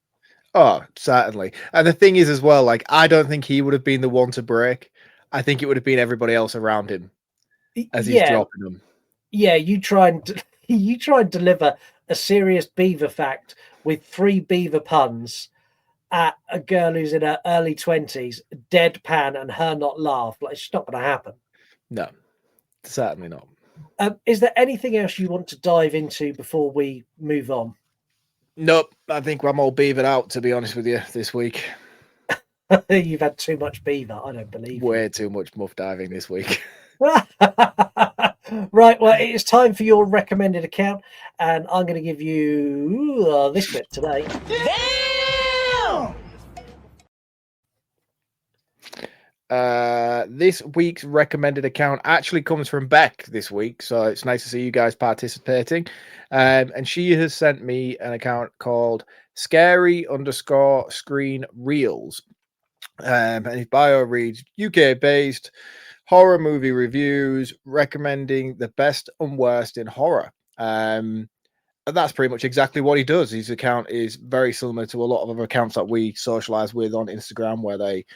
Speaker 5: Oh, certainly. And the thing is as well, like, I don't think he would have been the one to break. I think it would have been everybody else around him as he's dropping them.
Speaker 1: Yeah, you try and deliver a serious beaver fact with 3 beaver puns at a girl who's in her early 20s, deadpan, and her not laugh. Like, it's not going to happen.
Speaker 5: No, certainly not.
Speaker 1: Is there anything else you want to dive into before we move on?
Speaker 5: Nope, I think I'm all beavered out, to be honest with you, this week.
Speaker 1: You've had too much beaver. I don't believe
Speaker 5: Way too much muff diving this week.
Speaker 1: Right, well, it's time for your recommended account, and I'm going to give you this bit today.
Speaker 3: Damn!
Speaker 5: This week's recommended account actually comes from Beck this week, so it's nice to see you guys participating. And she has sent me an account called scary_screen reels. And his bio reads, UK based horror movie reviews, recommending the best and worst in horror. And that's pretty much exactly what he does. His account is very similar to a lot of other accounts that we socialize with on Instagram, where they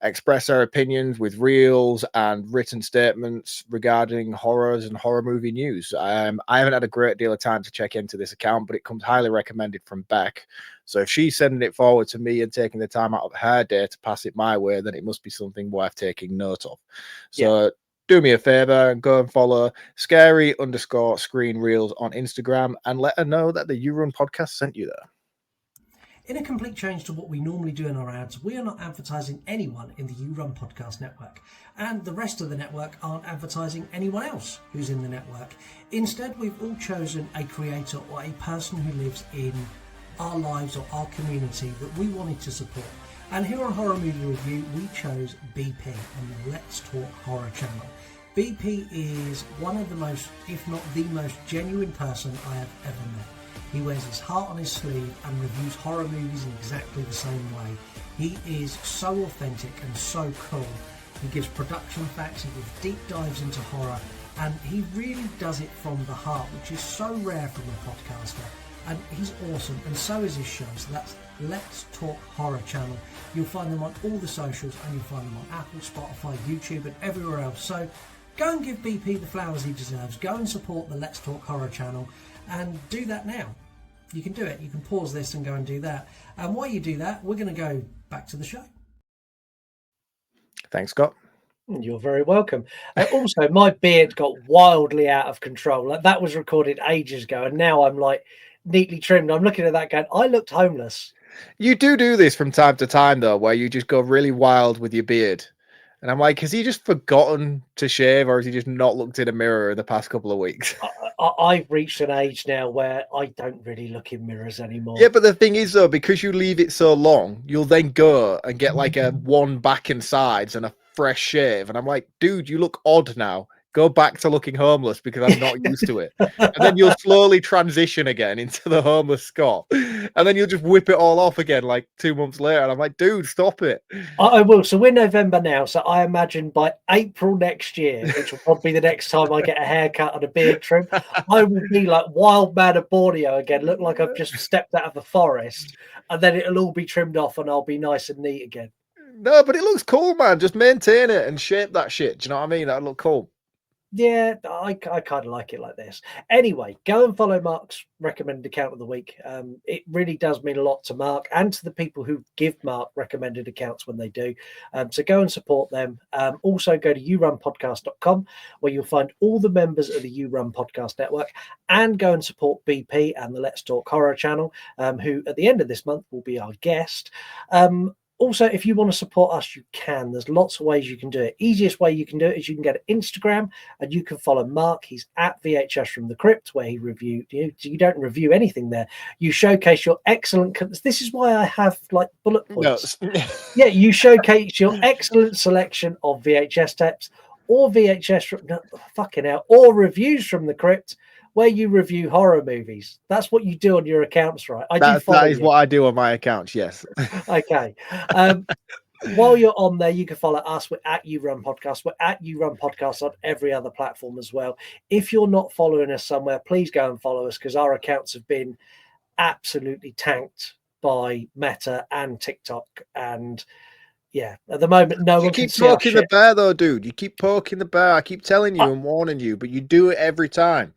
Speaker 5: express their opinions with reels and written statements regarding horrors and horror movie news. I haven't had a great deal of time to check into this account, but it comes highly recommended from Beck. So if she's sending it forward to me and taking the time out of her day to pass it my way, then it must be something worth taking note of. So do me a favor and go and follow scary_screen reels on Instagram and let her know that the You Run podcast sent you there.
Speaker 1: In a complete change to what we normally do in our ads, we are not advertising anyone in the You Run Podcast network, and the rest of the network aren't advertising anyone else who's in the network. Instead, we've all chosen a creator or a person who lives in our lives or our community that we wanted to support. And here on Horror Movie Review, we chose BP on the Let's Talk Horror channel. BP is one of the most, if not the most genuine person I have ever met. He wears his heart on his sleeve and reviews horror movies in exactly the same way. He is so authentic and so cool. He gives production facts, he gives deep dives into horror, and he really does it from the heart, which is so rare from a podcaster. And he's awesome, and so is his show. So that's Let's Talk Horror channel. You'll find them on all the socials, and you'll find them on Apple, Spotify, YouTube, and everywhere else. So go and give BP the flowers he deserves. Go and support the Let's Talk Horror channel, and do that now. You can do it. You can pause this and go and do that. And while you do that, we're going to go back to the show.
Speaker 5: Thanks, Scott.
Speaker 1: You're very welcome. Also, my beard got wildly out of control. Like, that was recorded ages ago, and now I'm like neatly trimmed. I'm looking at that going, I looked homeless.
Speaker 5: You do this from time to time, though, where you just go really wild with your beard. And I'm like, has he just forgotten to shave, or has he just not looked in a mirror in the past couple of weeks?
Speaker 1: I've reached an age now where I don't really look in mirrors anymore.
Speaker 5: Yeah, but the thing is, though, because you leave it so long, you'll then go and get like a one back and sides and a fresh shave. And I'm like, dude, you look odd now. Go back to looking homeless because I'm not used to it. And then you'll slowly transition again into the homeless Scott. And then you'll just whip it all off again like 2 months later. And I'm like, dude, stop it.
Speaker 1: I will. So we're November now. So I imagine by April next year, which will probably be the next time I get a haircut and a beard trim, I will be like wild man of Borneo again. Look like I've just stepped out of the forest. And then it'll all be trimmed off and I'll be nice and neat again.
Speaker 5: No, but it looks cool, man. Just maintain it and shape that shit. Do you know what I mean? That'll look cool.
Speaker 1: Yeah, I kind of like it like this. Anyway, go and follow Marc's recommended account of the week. It really does mean a lot to Marc and to the people who give Marc recommended accounts when they do. So go and support them. Also go to yourunpodcast.com where you'll find all the members of the You Run Podcast Network, and go and support BP and the Let's Talk Horror channel, who at the end of this month will be our guest. Also, if you want to support us, you can. There's lots of ways you can do it. Easiest way you can do it is you can go to Instagram and you can follow Marc. He's at VHS from the Crypt, where he reviewed. You don't review anything there. You showcase your excellent. This is why I have like bullet points. No. Yeah, you showcase your excellent selection of VHS tapes or or reviews from the Crypt, where you review horror movies. That's what you do on your accounts, right?
Speaker 5: That is what I do on my accounts, yes.
Speaker 1: Okay. While you're on there, you can follow us. We're at You Run Podcast. We're at You Run Podcast on every other platform as well. If you're not following us somewhere, please go and follow us, because our accounts have been absolutely tanked by Meta and TikTok. And yeah, at the moment, no one can see our shit.
Speaker 5: You keep poking the bear, though, dude. You keep poking the bear. I keep telling you and warning you, but you do it every time.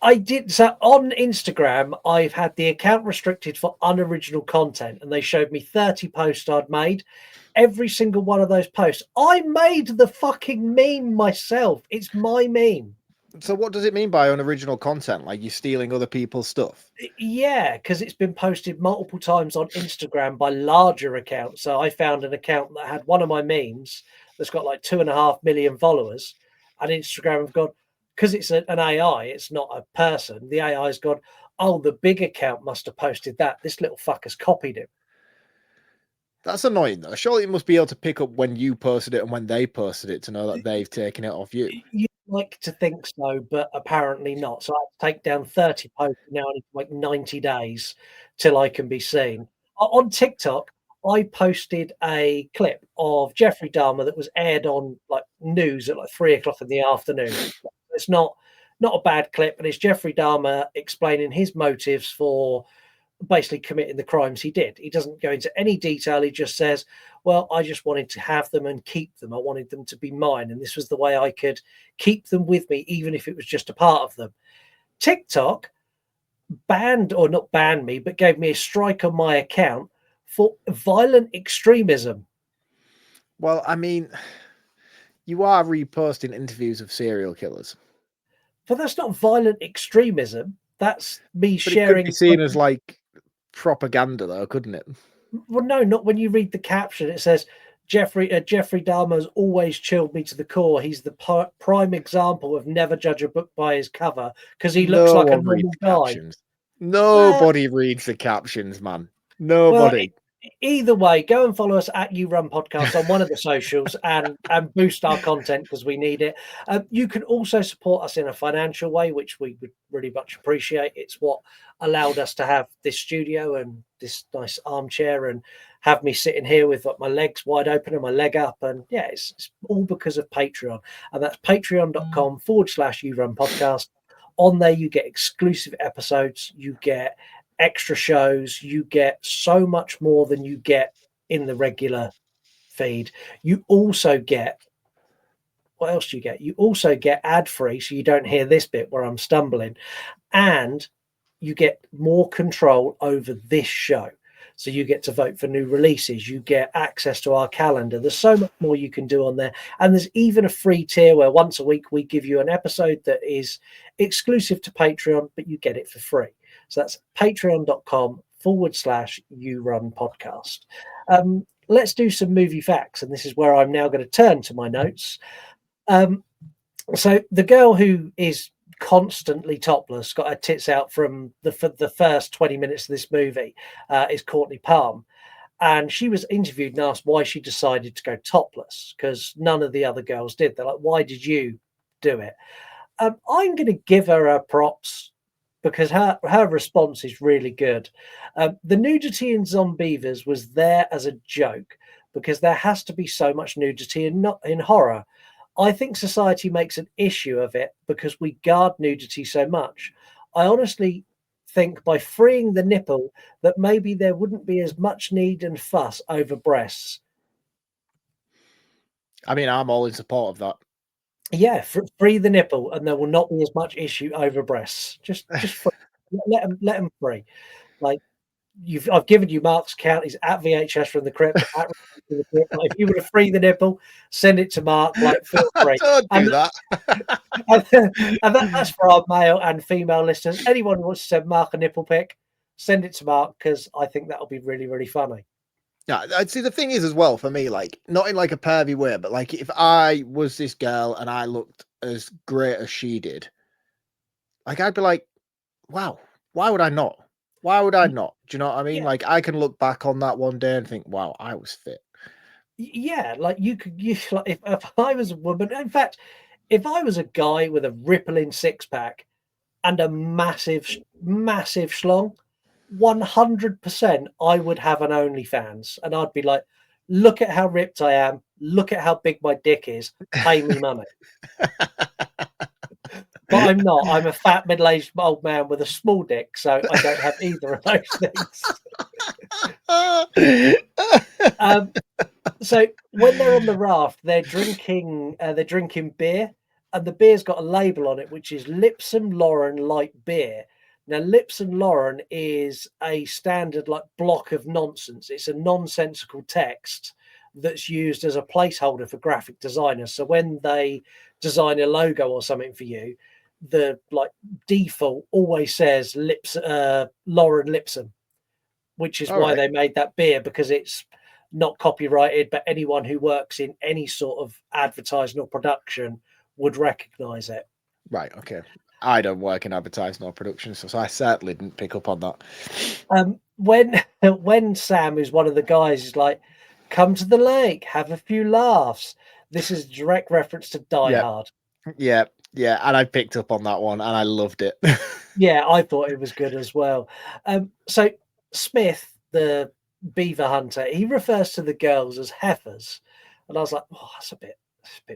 Speaker 1: I did. So on Instagram, I've had the account restricted for unoriginal content, and they showed me 30 posts I'd made. Every single one of those posts, I made the fucking meme myself. It's my meme.
Speaker 5: So what does it mean by unoriginal content? Like you're stealing other people's stuff?
Speaker 1: Yeah, because it's been posted multiple times on Instagram by larger accounts. So I found an account that had one of my memes that's got like 2.5 million followers, and Instagram have gone, because it's an AI, it's not a person. The AI's gone, oh, the big account must have posted that. This little fucker's copied him.
Speaker 5: That's annoying, though. Surely it must be able to pick up when you posted it and when they posted it to know that they've taken it off you.
Speaker 1: You'd like to think so, but apparently not. So I have to take down 30 posts now, and it's like 90 days till I can be seen. On TikTok, I posted a clip of Jeffrey Dahmer that was aired on like news at like 3:00 in the afternoon. It's not a bad clip, and it's Jeffrey Dahmer explaining his motives for basically committing the crimes he did. He doesn't go into any detail. He just says, well, I just wanted to have them and keep them. I wanted them to be mine, and this was the way I could keep them with me, even if it was just a part of them. TikTok banned, or not banned me, but gave me a strike on my account for violent extremism.
Speaker 5: Well, I mean, you are reposting interviews of serial killers.
Speaker 1: But that's not violent extremism. That's me sharing.
Speaker 5: It could be seen as like propaganda, though, couldn't it?
Speaker 1: Well, no, not when you read the caption. It says Jeffrey Dahmer has always chilled me to the core. He's the prime example of never judge a book by his cover, because he looks like a normal guy.
Speaker 5: Nobody reads the captions, man. Nobody.
Speaker 1: Well, Either way, go and follow us at You Run Podcast on one of the socials and boost our content because we need it. You can also support us in a financial way, which we would really much appreciate. It's what allowed us to have this studio and this nice armchair and have me sitting here with my legs wide open and my leg up. And yeah, it's all because of Patreon. And that's patreon.com/You Run Podcast. On there, you get exclusive episodes, you get extra shows, you get so much more than you get in the regular feed. You also get, what else do you get? You also get ad free, so you don't hear this bit where I'm stumbling, and you get more control over this show. So you get to vote for new releases, you get access to our calendar. There's so much more you can do on there. And there's even a free tier where once a week we give you an episode that is exclusive to Patreon, but you get it for free. So that's patreon.com/You Run Podcast. Let's do some movie facts. And this is where I'm now going to turn to my notes. So the girl who is constantly topless, got her tits out from the first 20 minutes of this movie, is Courtney Palm. And she was interviewed and asked why she decided to go topless, because none of the other girls did. They're like, why did you do it? I'm going to give her props because her response is really good. The nudity in Zombeavers was there as a joke because there has to be so much nudity in horror. I think society makes an issue of it because we guard nudity so much. I honestly think by freeing the nipple that maybe there wouldn't be as much need and fuss over breasts.
Speaker 5: I mean, I'm all in support of that.
Speaker 1: Yeah, free the nipple and there will not be as much issue over breasts. Just free. let them free. Like, I've given you Marc's account. He's at VHS from the Crypt. Like, if you want to free the nipple, send it to Marc. Like, feel free.
Speaker 5: Don't do that.
Speaker 1: and that's for our male and female listeners. Anyone who wants to send Marc a nipple pic, send it to Marc because I think that'll be really, really funny.
Speaker 5: Yeah, I'd see the thing is as well for me, like not in like a pervy way, but like if I was this girl and I looked as great as she did, like I'd be like, wow, why would I not? Why would I not? Do you know what I mean?
Speaker 1: Yeah.
Speaker 5: Like I can look back on that one day and think, wow, I was fit.
Speaker 1: Yeah, like like if I was a woman, in fact, if I was a guy with a rippling six pack and a massive schlong, 100% I would have an OnlyFans and I'd be like, look at how ripped I am, look at how big my dick is, pay me money. But I'm not. I'm a fat middle-aged old man with a small dick, so I don't have either of those things. So when they're on the raft, they're drinking beer, and the beer's got a label on it which is Lipson Lauren light beer. Now, Lipson Lauren is a standard like block of nonsense. It's a nonsensical text that's used as a placeholder for graphic designers. So when they design a logo or something for you, the like default always says Lauren Lipson, which is why they made that beer, because it's not copyrighted, but anyone who works in any sort of advertising or production would recognize it.
Speaker 5: Right. Okay. I don't work in advertising or production, so I certainly didn't pick up on that.
Speaker 1: When Sam, who's one of the guys, is like, come to the lake, have a few laughs. This is a direct reference to Die Hard.
Speaker 5: Yeah. Yeah. And I picked up on that one and I loved it.
Speaker 1: Yeah, I thought it was good as well. So Smith, the beaver hunter, he refers to the girls as heifers. And I was like, oh, that's a bit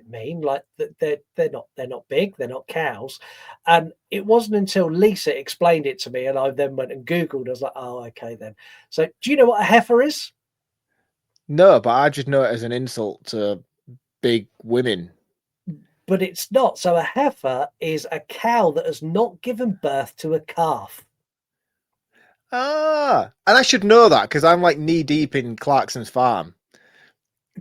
Speaker 1: mean. Like they're not big, they're not cows. And it wasn't until Lisa explained it to me and I then went and Googled. I was like, oh, okay then. So do you know what a heifer is?
Speaker 5: No, but I just know it as an insult to big women.
Speaker 1: But it's not. So a heifer is a cow that has not given birth to a calf.
Speaker 5: Ah, and I should know that because I'm like knee deep in Clarkson's Farm.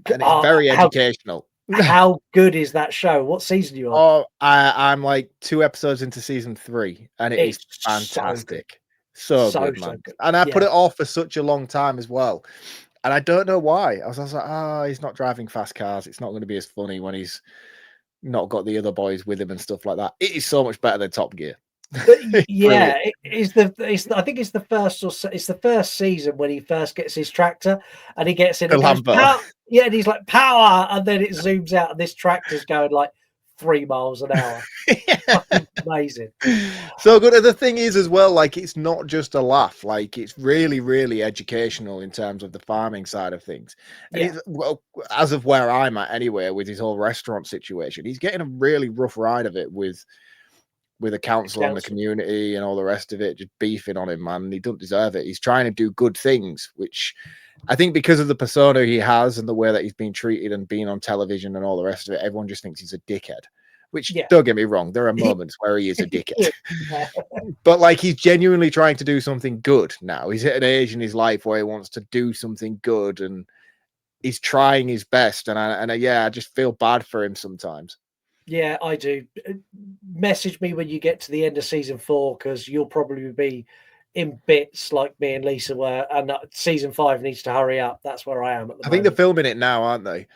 Speaker 5: And it's very educational.
Speaker 1: How good is that show? What season are you on?
Speaker 5: Oh, I'm like 2 episodes into season 3, and it's fantastic. So good, man. Good. And I put it off for such a long time as well. And I don't know why. I was like, oh, he's not driving fast cars. It's not going to be as funny when he's not got the other boys with him and stuff like that. It is so much better than Top Gear.
Speaker 1: Yeah, I think it's the first it's the first season when he first gets his tractor and he gets in
Speaker 5: The
Speaker 1: and goes
Speaker 5: Lambo.
Speaker 1: power, yeah, and he's like power, and then it zooms out and this tractor's going like 3 miles an hour. Fucking amazing.
Speaker 5: So good. And the thing is as well, like it's not just a laugh, like it's really, really educational in terms of the farming side of things. And
Speaker 1: Yeah.
Speaker 5: it's, well, as of where I'm at anyway, with his whole restaurant situation, he's getting a really rough ride of it with the council and the community and all the rest of it, just beefing on him, man. And he doesn't deserve it. He's trying to do good things, which I think because of the persona he has and the way that he's been treated and being on television and all the rest of it, everyone just thinks he's a dickhead. Which, don't get me wrong, there are moments where he is a dickhead. But like he's genuinely trying to do something good now. He's at an age in his life where he wants to do something good and he's trying his best. And I just feel bad for him sometimes.
Speaker 1: Yeah, I do. Message me when you get to the end of season 4 because you'll probably be in bits like me and Lisa were, and season 5 needs to hurry up. That's where I am at the moment.
Speaker 5: I think they're filming it now, aren't they?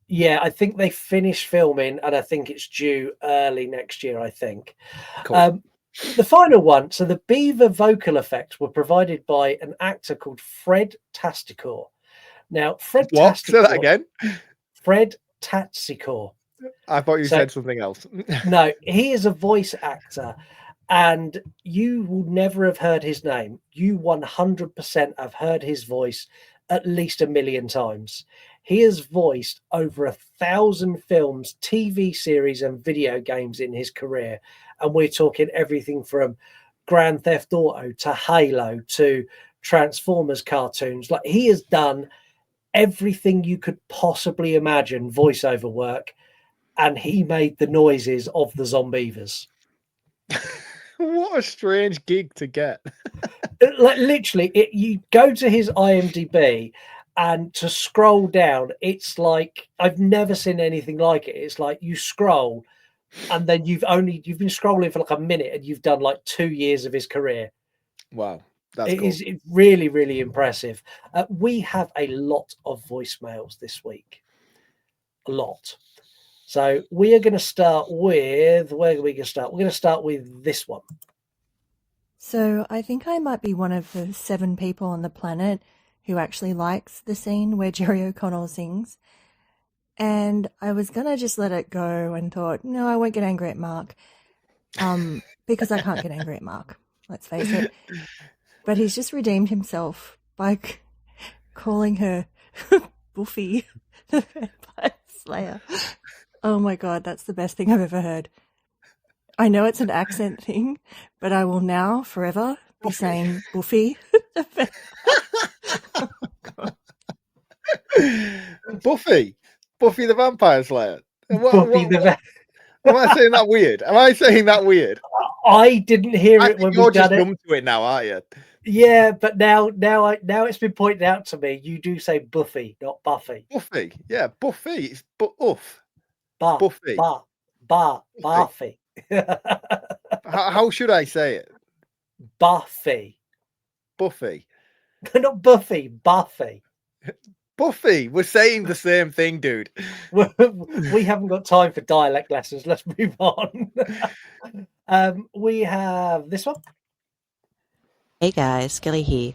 Speaker 1: Yeah, I think they finished filming, and I think it's due early next year. I think.
Speaker 5: Cool.
Speaker 1: The final one. So the beaver vocal effects were provided by an actor called Fred Tasticore. Now, Fred
Speaker 5: What?
Speaker 1: Tasticore,
Speaker 5: Say that again.
Speaker 1: Fred Tasticore.
Speaker 5: I thought you said something else.
Speaker 1: No, he is a voice actor, and you will never have heard his name. You 100% have heard his voice at least 1 million times. He has voiced over 1,000 films, TV series, and video games in his career. And we're talking everything from Grand Theft Auto to Halo to Transformers cartoons. Like he has done everything you could possibly imagine voiceover work. And he made the noises of the Zombeavers.
Speaker 5: What a strange gig to get.
Speaker 1: Like literally, you go to his IMDb and to scroll down, it's like I've never seen anything like it. It's like you scroll and then you've been scrolling for like a minute and you've done like 2 years of his career.
Speaker 5: Wow. That's
Speaker 1: It
Speaker 5: cool.
Speaker 1: is really, really impressive. We have a lot of voicemails this week. A lot. So we are going to start with, where are we going to start? We're going to start with this one.
Speaker 6: So I think I might be one of the 7 people on the planet who actually likes the scene where Jerry O'Connell sings. And I was going to just let it go and thought, no, I won't get angry at Mark. Because I can't get angry at Mark, let's face it. But he's just redeemed himself by calling her Buffy, the Vampire Slayer. Oh my God, that's the best thing I've ever heard. I know it's an accent thing, but I will now forever be saying Buffy.
Speaker 5: Oh, God. Buffy the Vampire Slayer. Am I saying that weird? Am I saying that weird?
Speaker 1: I didn't hear it when
Speaker 5: you're
Speaker 1: we
Speaker 5: just
Speaker 1: done it.
Speaker 5: numb to it now, aren't you?
Speaker 1: Yeah, but now it's been pointed out to me. You do say Buffy, not Buffy.
Speaker 5: Buffy, yeah, Buffy. It's Buffy.
Speaker 1: Buffy.
Speaker 5: How should I say it?
Speaker 1: Buffy.
Speaker 5: Buffy.
Speaker 1: Not Buffy. Buffy.
Speaker 5: Buffy. We're saying the same thing, dude.
Speaker 1: We haven't got time for dialect lessons. Let's move on. We have this one.
Speaker 7: Hey guys, Skelly here.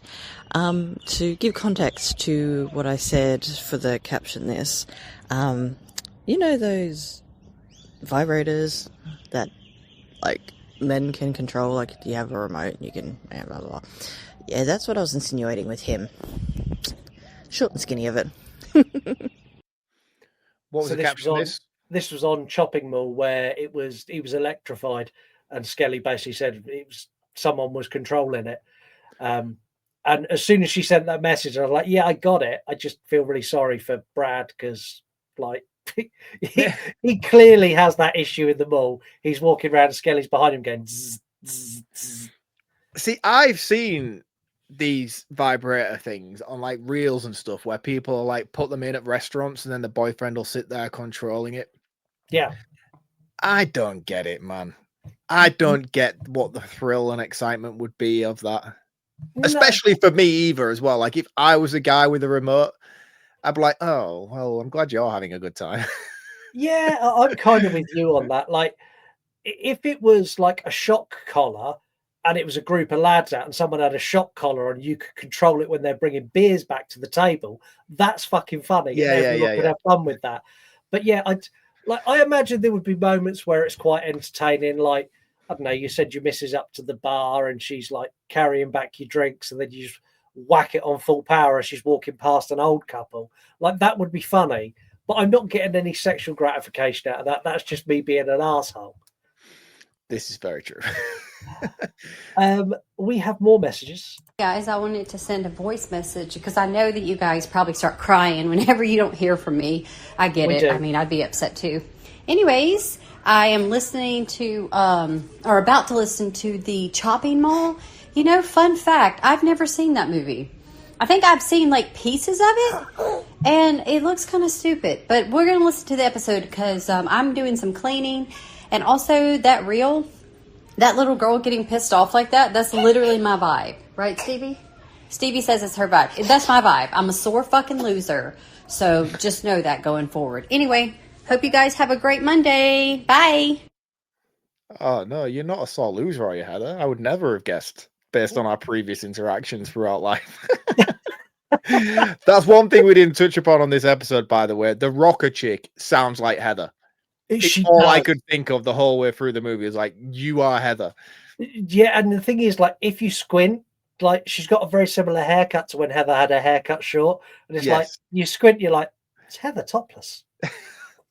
Speaker 7: To give context to what I said for the caption this, you know those vibrators that like men can control, like you have a remote and you can blah blah blah. Yeah, that's what I was insinuating with him. Short and skinny of it.
Speaker 5: What was the caption?
Speaker 1: This was on Chopping Mall where he was electrified, and Skelly basically said someone was controlling it. And as soon as she sent that message, I was like, "Yeah, I got it." I just feel really sorry for Brad because, like, he clearly has that issue in the mall. He's walking around, and Skelly's behind him going. Zzz, zzz, zzz.
Speaker 5: See, I've seen these vibrator things on like reels and stuff where people like put them in at restaurants and then the boyfriend will sit there controlling it.
Speaker 1: Yeah,
Speaker 5: I don't get it, man. I don't get what the thrill and excitement would be of that. No. Especially for me either as well. Like if I was a guy with a remote, I'd be like, oh, well, I'm glad you're having a good time.
Speaker 1: Yeah, I'm kind of with you on that. Like if it was like a shock collar and it was a group of lads out and someone had a shock collar and you could control it when they're bringing beers back to the table, that's fucking funny.
Speaker 5: Yeah,
Speaker 1: and
Speaker 5: yeah,
Speaker 1: everyone
Speaker 5: yeah,
Speaker 1: could
Speaker 5: yeah.
Speaker 1: have fun with that. But yeah, I imagine there would be moments where it's quite entertaining. Like, I don't know, you said your missus up to the bar and she's like carrying back your drinks and then you just whack it on full power as she's walking past an old couple. Like, that would be funny. But I'm not getting any sexual gratification out of that. That's just me being an asshole.
Speaker 5: This is very true.
Speaker 1: We have more messages.
Speaker 8: Guys, I wanted to send a voice message because I know that you guys probably start crying whenever you don't hear from me. I get
Speaker 1: We
Speaker 8: it.
Speaker 1: do.
Speaker 8: I mean, I'd be upset too. Anyways, I am listening to, or about to listen to the Chopping Mall. You know, fun fact, I've never seen that movie. I think I've seen like pieces of it, and it looks kind of stupid. But we're going to listen to the episode because I'm doing some cleaning. And also that reel, that little girl getting pissed off like that, that's literally my vibe. Right, Stevie? Stevie says it's her vibe. That's my vibe. I'm a sore fucking loser. So just know that going forward. Anyway, hope you guys have a great Monday. Bye.
Speaker 5: Oh, no, you're not a sore loser, are you, Heather? I would never have guessed based on our previous interactions throughout life. That's one thing we didn't touch upon on this episode, by the way. The rocker chick sounds like Heather. It's all I could think of the whole way through the movie is like, you are Heather.
Speaker 1: Yeah, and the thing is, like, if you squint, like, she's got a very similar haircut to when Heather had her haircut short. And it's like, you squint, you're like, it's Heather topless.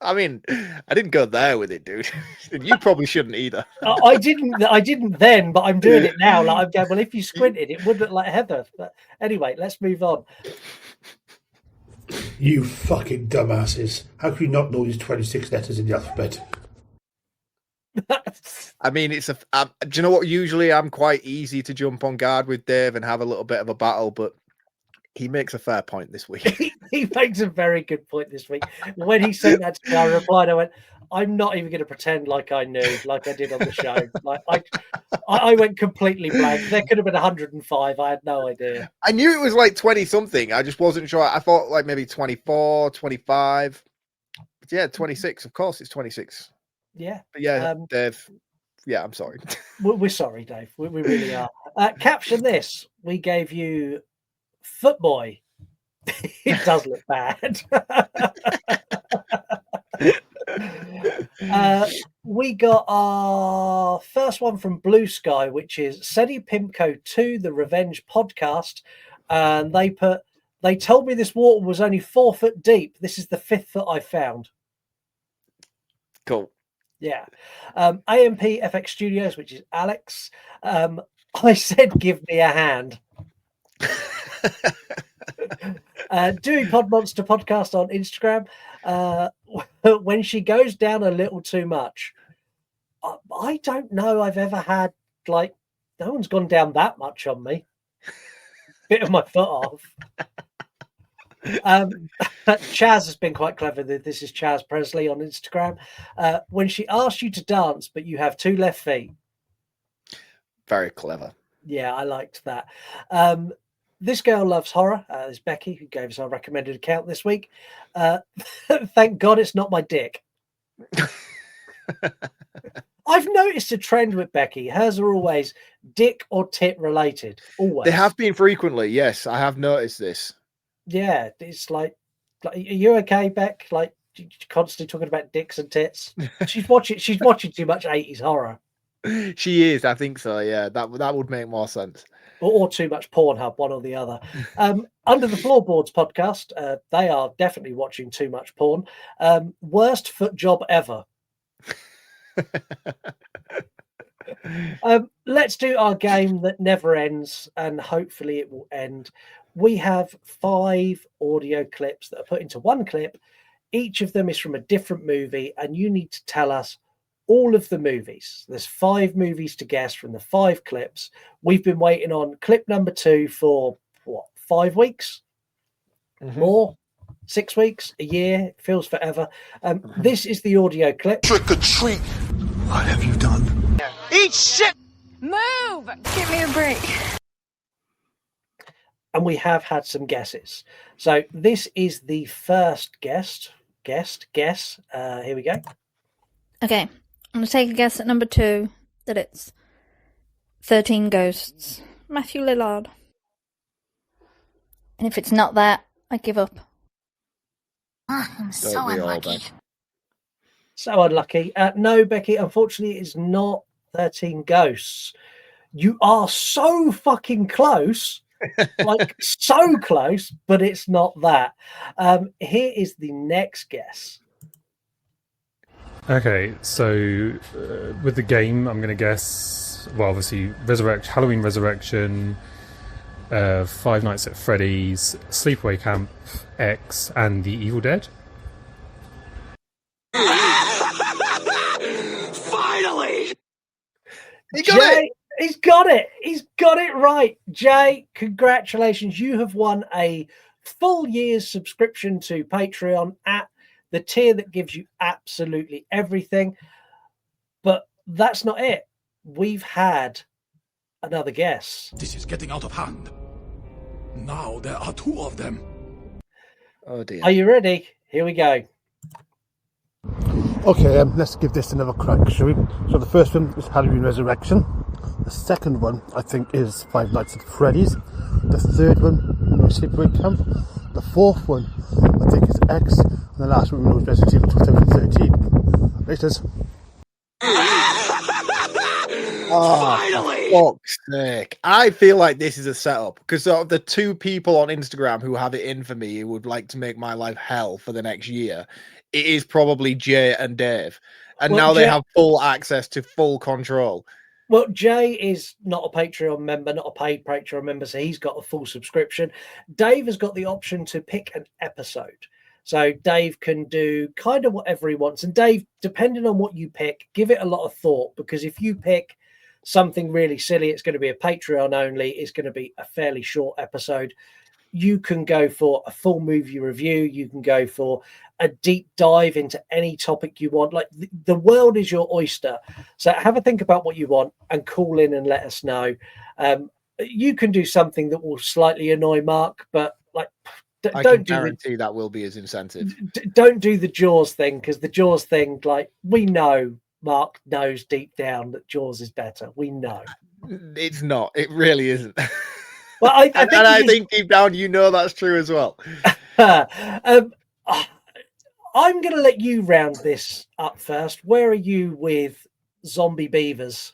Speaker 5: I mean, I didn't go there with it, dude. You probably shouldn't either.
Speaker 1: I didn't then, but I'm doing it now. Like, I'm going, well, if you squinted, it would look like Heather. But anyway, let's move on.
Speaker 9: You fucking dumbasses. How can you not know these 26 letters in the alphabet?
Speaker 5: I mean, do you know what? Usually I'm quite easy to jump on guard with Dave and have a little bit of a battle, but he makes a fair point this week.
Speaker 1: He makes a very good point this week. When he said that to me, I replied, I went, I'm not even going to pretend like I knew, like I did on the show. Like I went completely blank. There could have been 105. I had no idea.
Speaker 5: I knew it was like 20 something. I just wasn't sure. I thought like maybe 24, 25. But yeah, 26. Of course, it's 26.
Speaker 1: Yeah.
Speaker 5: But yeah, Dave. Yeah, I'm sorry.
Speaker 1: We're sorry, Dave. We really are. Caption this. We gave you Footboy. It does look bad. We got our first one from Blue Sky, which is Sedi Pimco 2, the Revenge podcast. And they told me this water was only 4 foot deep. This is the 5th foot I found.
Speaker 5: Cool.
Speaker 1: Yeah. AMP FX Studios, which is Alex. I said, give me a hand. Doing Pod Monster podcast on Instagram. When she goes down a little too much, I don't know I've ever had, like, no one's gone down that much on me. Bit of my foot off. Chaz has been quite clever. This is Chaz Presley on Instagram. When she asks you to dance, but you have 2 left feet.
Speaker 5: Very clever.
Speaker 1: Yeah, I liked that. This girl loves horror. Is Becky, who gave us our recommended account this week. Thank God it's not my dick. I've noticed a trend with Becky. Hers are always dick or tit related. Always.
Speaker 5: They have been frequently. Yes, I have noticed this.
Speaker 1: Yeah, it's like are you okay, Beck? Like, you're constantly talking about dicks and tits. She's watching too much 80s horror.
Speaker 5: She is, I think so. Yeah, that would make more sense.
Speaker 1: Or too much Pornhub, one or the other. Under the Floorboards podcast, they are definitely watching too much porn. Worst foot job ever. Let's do our game that never ends, and hopefully it will end. We have 5 audio clips that are put into one clip. Each of them is from a different movie, and you need to tell us all of the movies. There's 5 movies to guess from the 5 clips. We've been waiting on clip number 2 for 5 weeks? More? 6 weeks? A year? It feels forever. This is the audio clip.
Speaker 4: Trick or treat. What have you done?
Speaker 10: Eat shit! Move! Give me a break.
Speaker 1: And we have had some guesses. So this is the first guess. Here we go.
Speaker 11: Okay.
Speaker 10: I'm going to take a guess at number 2 that it's 13 Ghosts. Matthew Lillard. And if it's not that, I give up.
Speaker 3: I'm so unlucky.
Speaker 1: So unlucky. No, Becky, unfortunately, it's not 13 Ghosts. You are so fucking close. Like, so close, but it's not that. Here is the next guess.
Speaker 11: Okay, so with the game, I'm going to guess, well, obviously, Halloween Resurrection, Five Nights at Freddy's, Sleepaway Camp X, and The Evil Dead.
Speaker 4: Finally!
Speaker 5: He got it!
Speaker 1: He's got it. He's got it right. Jay, congratulations. You have won a full year's subscription to Patreon at the tier that gives you absolutely everything. But that's not it. We've had another guess.
Speaker 4: This is getting out of hand. Now there are 2 of them.
Speaker 5: Oh dear.
Speaker 1: Are you ready? Here we go.
Speaker 9: Okay, let's give this another crack, shall we? So the first one is Halloween Resurrection. The second one, I think, is Five Nights at Freddy's. The third one, Sleepaway Camp. The fourth one, I think, is X. And the last one was Resident Evil 2013. Laters.
Speaker 5: Finally! Fuck's sake. I feel like this is a setup because of the 2 people on Instagram who have it in for me who would like to make my life hell for the next year. It is probably Jay and Dave. And now they have full access to full control.
Speaker 1: Well, Jay is not a Patreon member, not a paid Patreon member, so he's got a full subscription. Dave has got the option to pick an episode. So Dave can do kind of whatever he wants. And Dave, depending on what you pick, give it a lot of thought, because if you pick something really silly, it's going to be a Patreon only, it's going to be a fairly short episode. You can go for a full movie review. You can go for a deep dive into any topic you want. Like, the world is your oyster. So have a think about what you want and call in and let us know. You can do something that will slightly annoy Mark, but like,
Speaker 5: I can guarantee that will be his incentive.
Speaker 1: Don't do the Jaws thing, because the Jaws thing, like, we know Mark knows deep down that Jaws is better. We know.
Speaker 5: It's not. It really isn't.
Speaker 1: Well, I
Speaker 5: think deep down you know that's true as well.
Speaker 1: I'm going to let you round this up first. Where are you with Zombeavers?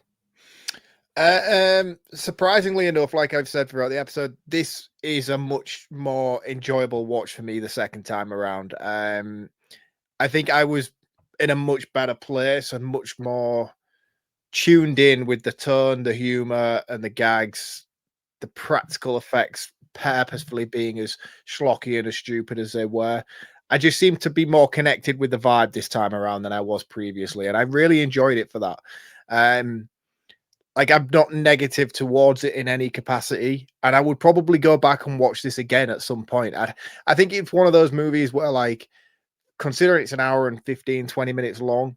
Speaker 5: Surprisingly enough, like I've said throughout the episode, this is a much more enjoyable watch for me the second time around. I think I was in a much better place and much more tuned in with the tone, the humor, and the gags, the practical effects purposefully being as schlocky and as stupid as they were. I just seemed to be more connected with the vibe this time around than I was previously, and I really enjoyed it for that. Like, I'm not negative towards it in any capacity, and I would probably go back and watch this again at some point. I think it's one of those movies where, like, considering it's an hour and 15, 20 minutes long,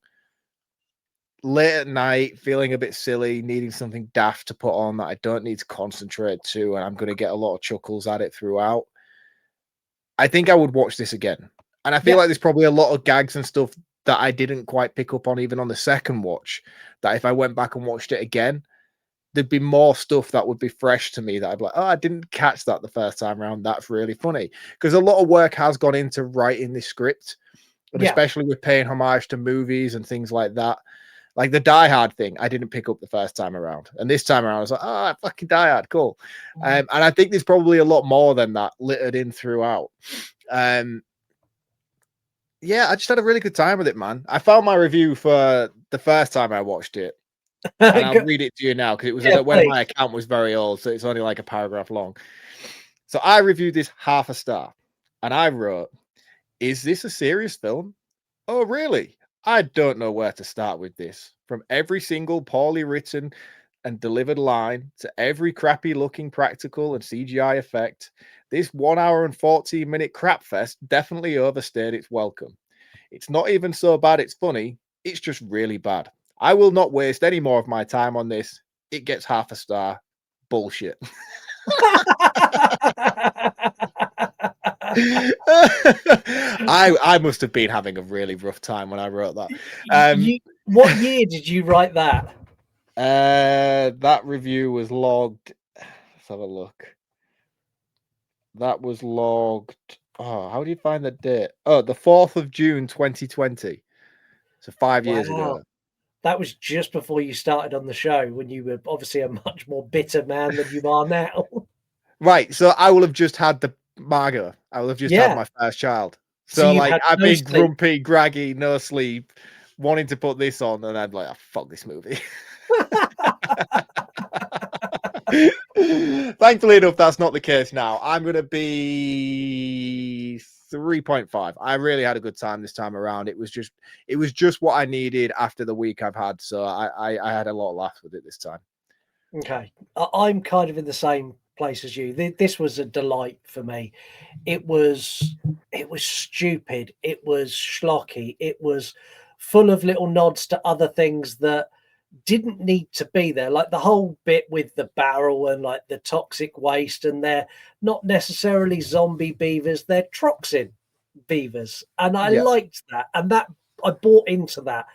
Speaker 5: late at night, feeling a bit silly, needing something daft to put on that I don't need to concentrate to, and I'm going to get a lot of chuckles at it throughout, I think I would watch this again. And I feel like there's probably a lot of gags and stuff that I didn't quite pick up on even on the second watch, that if I went back and watched it again, there'd be more stuff that would be fresh to me that I'd be like, oh, I didn't catch that the first time around. That's really funny. Because a lot of work has gone into writing this script, and especially with paying homage to movies and things like that. Like the Die Hard thing, I didn't pick up the first time around. And this time around, I was like, oh, fucking Die Hard, cool. And I think there's probably a lot more than that littered in throughout. Yeah, I just had a really good time with it, man. I found my review for the first time I watched it. And I'll read it to you now, because it was when my account was very old, so it's only like a paragraph long. So I reviewed this 0.5 star, and I wrote, is this a serious film? Oh, really? I don't know where to start with this. From every single poorly written and delivered line to every crappy looking practical and CGI effect, this 1 hour and 14-minute crap fest definitely overstayed its welcome. It's not even so bad it's funny, it's just really bad. I will not waste any more of my time on this. It gets 0.5 star. Bullshit. I must have been having a really rough time when I wrote that.
Speaker 1: What year did you write that?
Speaker 5: That review was logged. Let's have a look. That was logged. Oh, how do you find the date? Oh, the 4th of June, 2020. So 5 years ago.
Speaker 1: That was just before you started on the show, when you were obviously a much more bitter man than you are now.
Speaker 5: Right. So I will have just had the Margot. I will have just had my first child. So
Speaker 1: you've
Speaker 5: like
Speaker 1: had
Speaker 5: I've
Speaker 1: no
Speaker 5: been
Speaker 1: sleep.
Speaker 5: grumpy, graggy, no sleep, wanting to put this on, and I'm like, oh, fuck this movie. Thankfully enough, that's not the case now. I'm going to be 3.5. I really had a good time this time around. It was just what I needed after the week I've had. So I had a lot of laughs with it this time.
Speaker 1: Okay. I'm kind of in the same place as you. This was a delight for me. It was stupid. It was schlocky. It was full of little nods to other things that didn't need to be there, like the whole bit with the barrel and like the toxic waste, and they're not necessarily zombie beavers, they're troxin beavers, and I liked that, and that I bought into that.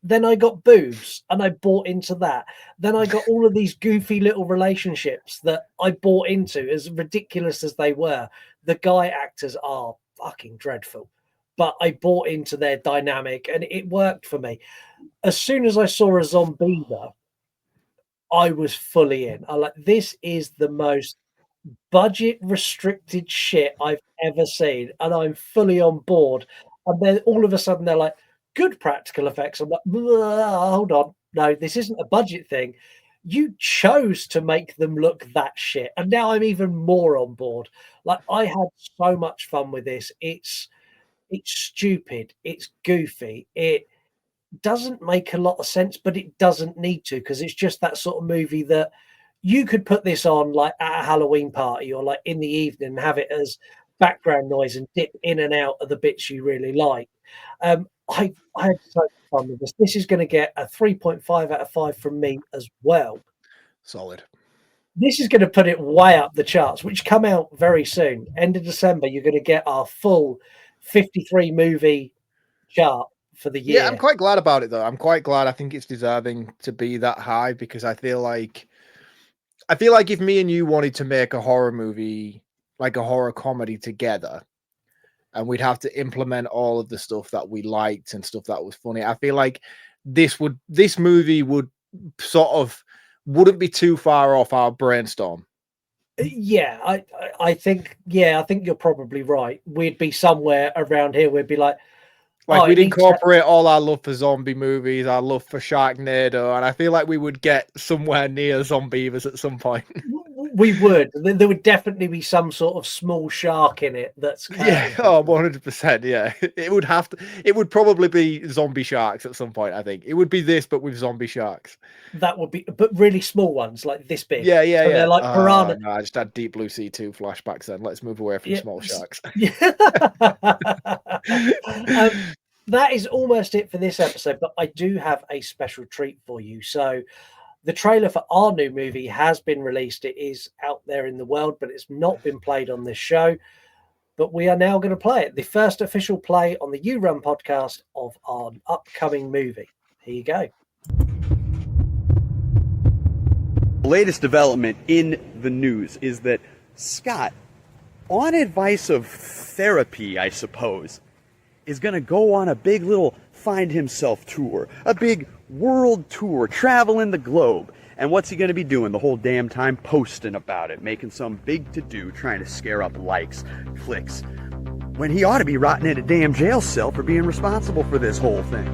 Speaker 1: Then I got boobs and I bought into that. Then I got all of these goofy little relationships that I bought into, as ridiculous as they were. The guy actors are fucking dreadful, but I bought into their dynamic and it worked for me. As soon as I saw a Zombeaver, I was fully in. I like, this is the most budget restricted shit I've ever seen, and I'm fully on board. And then all of a sudden they're like, good practical effects. I'm like, hold on, no, this isn't a budget thing. You chose to make them look that shit, and now I'm even more on board. Like, I had so much fun with this. It's stupid, it's goofy, it doesn't make a lot of sense, but it doesn't need to, because it's just that sort of movie that you could put this on like at a Halloween party or like in the evening and have it as background noise and dip in and out of the bits you really like. I had so much fun with this. This is going to get a 3.5 out of 5 from me as well.
Speaker 5: Solid.
Speaker 1: This is going to put it way up the charts, which come out very soon. End of December, you're going to get our full 53 movie chart for the year.
Speaker 5: Yeah, I'm quite glad about it though. I'm quite glad. I think it's deserving to be that high, because I feel like if me and you wanted to make a horror movie, like a horror comedy together, and we'd have to implement all of the stuff that we liked and stuff that was funny, I feel like this movie would sort of wouldn't be too far off our brainstorm.
Speaker 1: Yeah, I think you're probably right. We'd be somewhere around here. We'd be like
Speaker 5: we'd incorporate all our love for zombie movies, our love for Sharknado, and I feel like we wowould get somewhere near Zombeavers at some point.
Speaker 1: We would. There would definitely be some sort of small shark in it. That's
Speaker 5: 100%. Yeah, it would probably be zombie sharks at some point. I think it would be this, but with zombie sharks.
Speaker 1: That would be, but really small ones, like this big.
Speaker 5: Yeah.
Speaker 1: So they're like piranha.
Speaker 5: No, I just had Deep Blue Sea 2 flashbacks. Then let's move away from small sharks.
Speaker 1: That is almost it for this episode, but I do have a special treat for you. So the trailer for our new movie has been released. It is out there in the world, but it's not been played on this show. But we are now going to play it. The first official play on the You Run podcast of our upcoming movie. Here you go.
Speaker 12: The latest development in the news is that Scott, on advice of therapy, I suppose, is going to go on a big little find himself tour, a big world tour, traveling the globe. And what's he going to be doing the whole damn time? Posting about it, making some big to-do, trying to scare up likes, clicks, when he ought to be rotting in a damn jail cell for being responsible for this whole thing.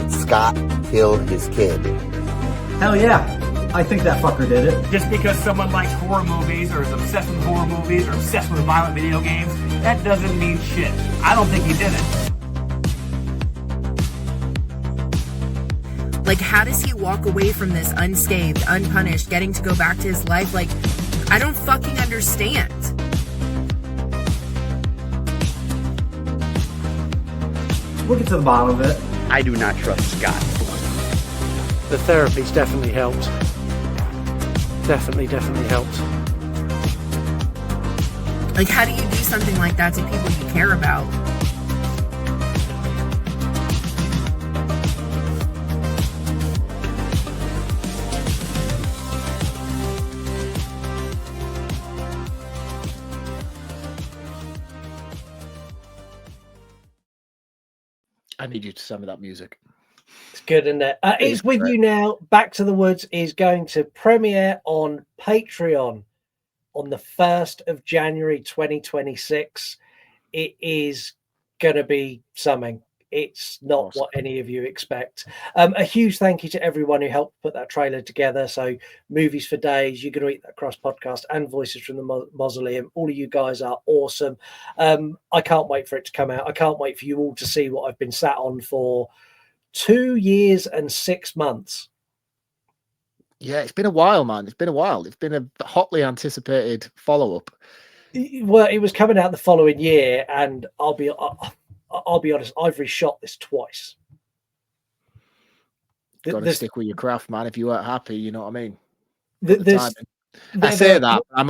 Speaker 2: Scott killed his kid.
Speaker 13: Hell yeah. I think that fucker did it.
Speaker 14: Just because someone likes horror movies or is obsessed with horror movies or obsessed with violent video games, that doesn't mean shit. I don't think he did it.
Speaker 15: Like, how does he walk away from this unscathed, unpunished, getting to go back to his life? Like, I don't fucking understand.
Speaker 13: We'll get to the bottom of it.
Speaker 12: I do not trust Scott.
Speaker 1: the therapy's definitely helped. Definitely helped.
Speaker 15: Like, how do you do something like that to people you care about?
Speaker 5: I need you to send me that music.
Speaker 1: It's good, isn't it? It's with you now. Back to the Woods is going to premiere on Patreon on the 1st of January 2026. It is going to be something. It's not what any of you expect. A huge thank you to everyone who helped put that trailer together. So Movies for Days, You're Gonna Eat That Cross podcast, and Voices from the Mausoleum. All of you guys are awesome. I can't wait for it to come out. I can't wait for you all to see what I've been sat on for 2 years and 6 months.
Speaker 5: Yeah, it's been a while, man. It's been a while. It's been a hotly anticipated follow-up.
Speaker 1: Well, it was coming out the following year, and I'll be honest, I've reshot this twice.
Speaker 5: Got to stick with your craft, man. If you weren't happy, you know what I mean.
Speaker 1: I
Speaker 5: say that. I'm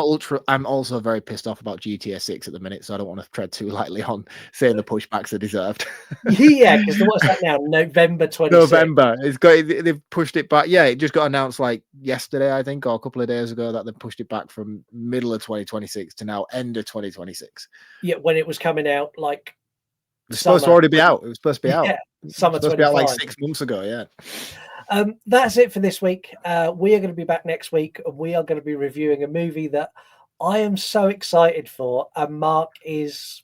Speaker 5: also very pissed off about GTA 6 at the minute, so I don't want to tread too lightly on saying the pushbacks are deserved.
Speaker 1: Yeah, because what's that now? November 26th.
Speaker 5: November. They've pushed it back. Yeah, it just got announced like yesterday, I think, or a couple of days ago, that they pushed it back from middle of 2026 to now end of 2026.
Speaker 1: Yeah, when it was coming out like
Speaker 5: it was supposed to already be out. It was supposed to be out.
Speaker 1: Yeah, summer 25.
Speaker 5: Supposed to be out like 6 months ago. Yeah.
Speaker 1: That's it for this week. We are going to be back next week, and we are going to be reviewing a movie that I am so excited for, and Mark is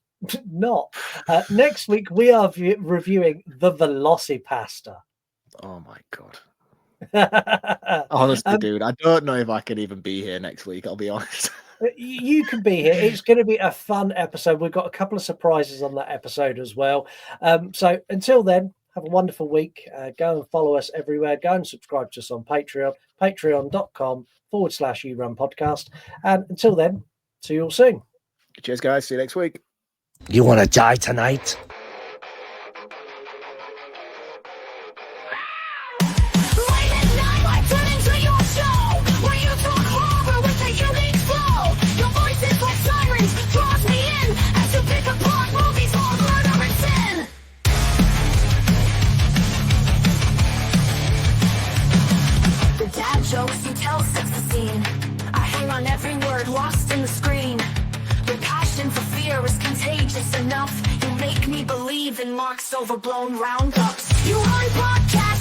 Speaker 1: not. Next week, we are reviewing The Velocipastor.
Speaker 5: Oh my God. Honestly, dude, I don't know if I can even be here next week. I'll be honest.
Speaker 1: You can be here. It's going to be a fun episode. We've got a couple of surprises on that episode as well. So until then, have a wonderful week. Go and follow us everywhere. Go and subscribe to us on Patreon, patreon.com/YouRun Podcast. And until then, see you all soon.
Speaker 5: Cheers, guys. See you next week.
Speaker 2: You want to die tonight?
Speaker 3: Jokes you tell sets the scene. I hang on every word lost in the screen. The passion for fear is contagious enough. You make me believe in Marc's overblown roundups. You run podcast.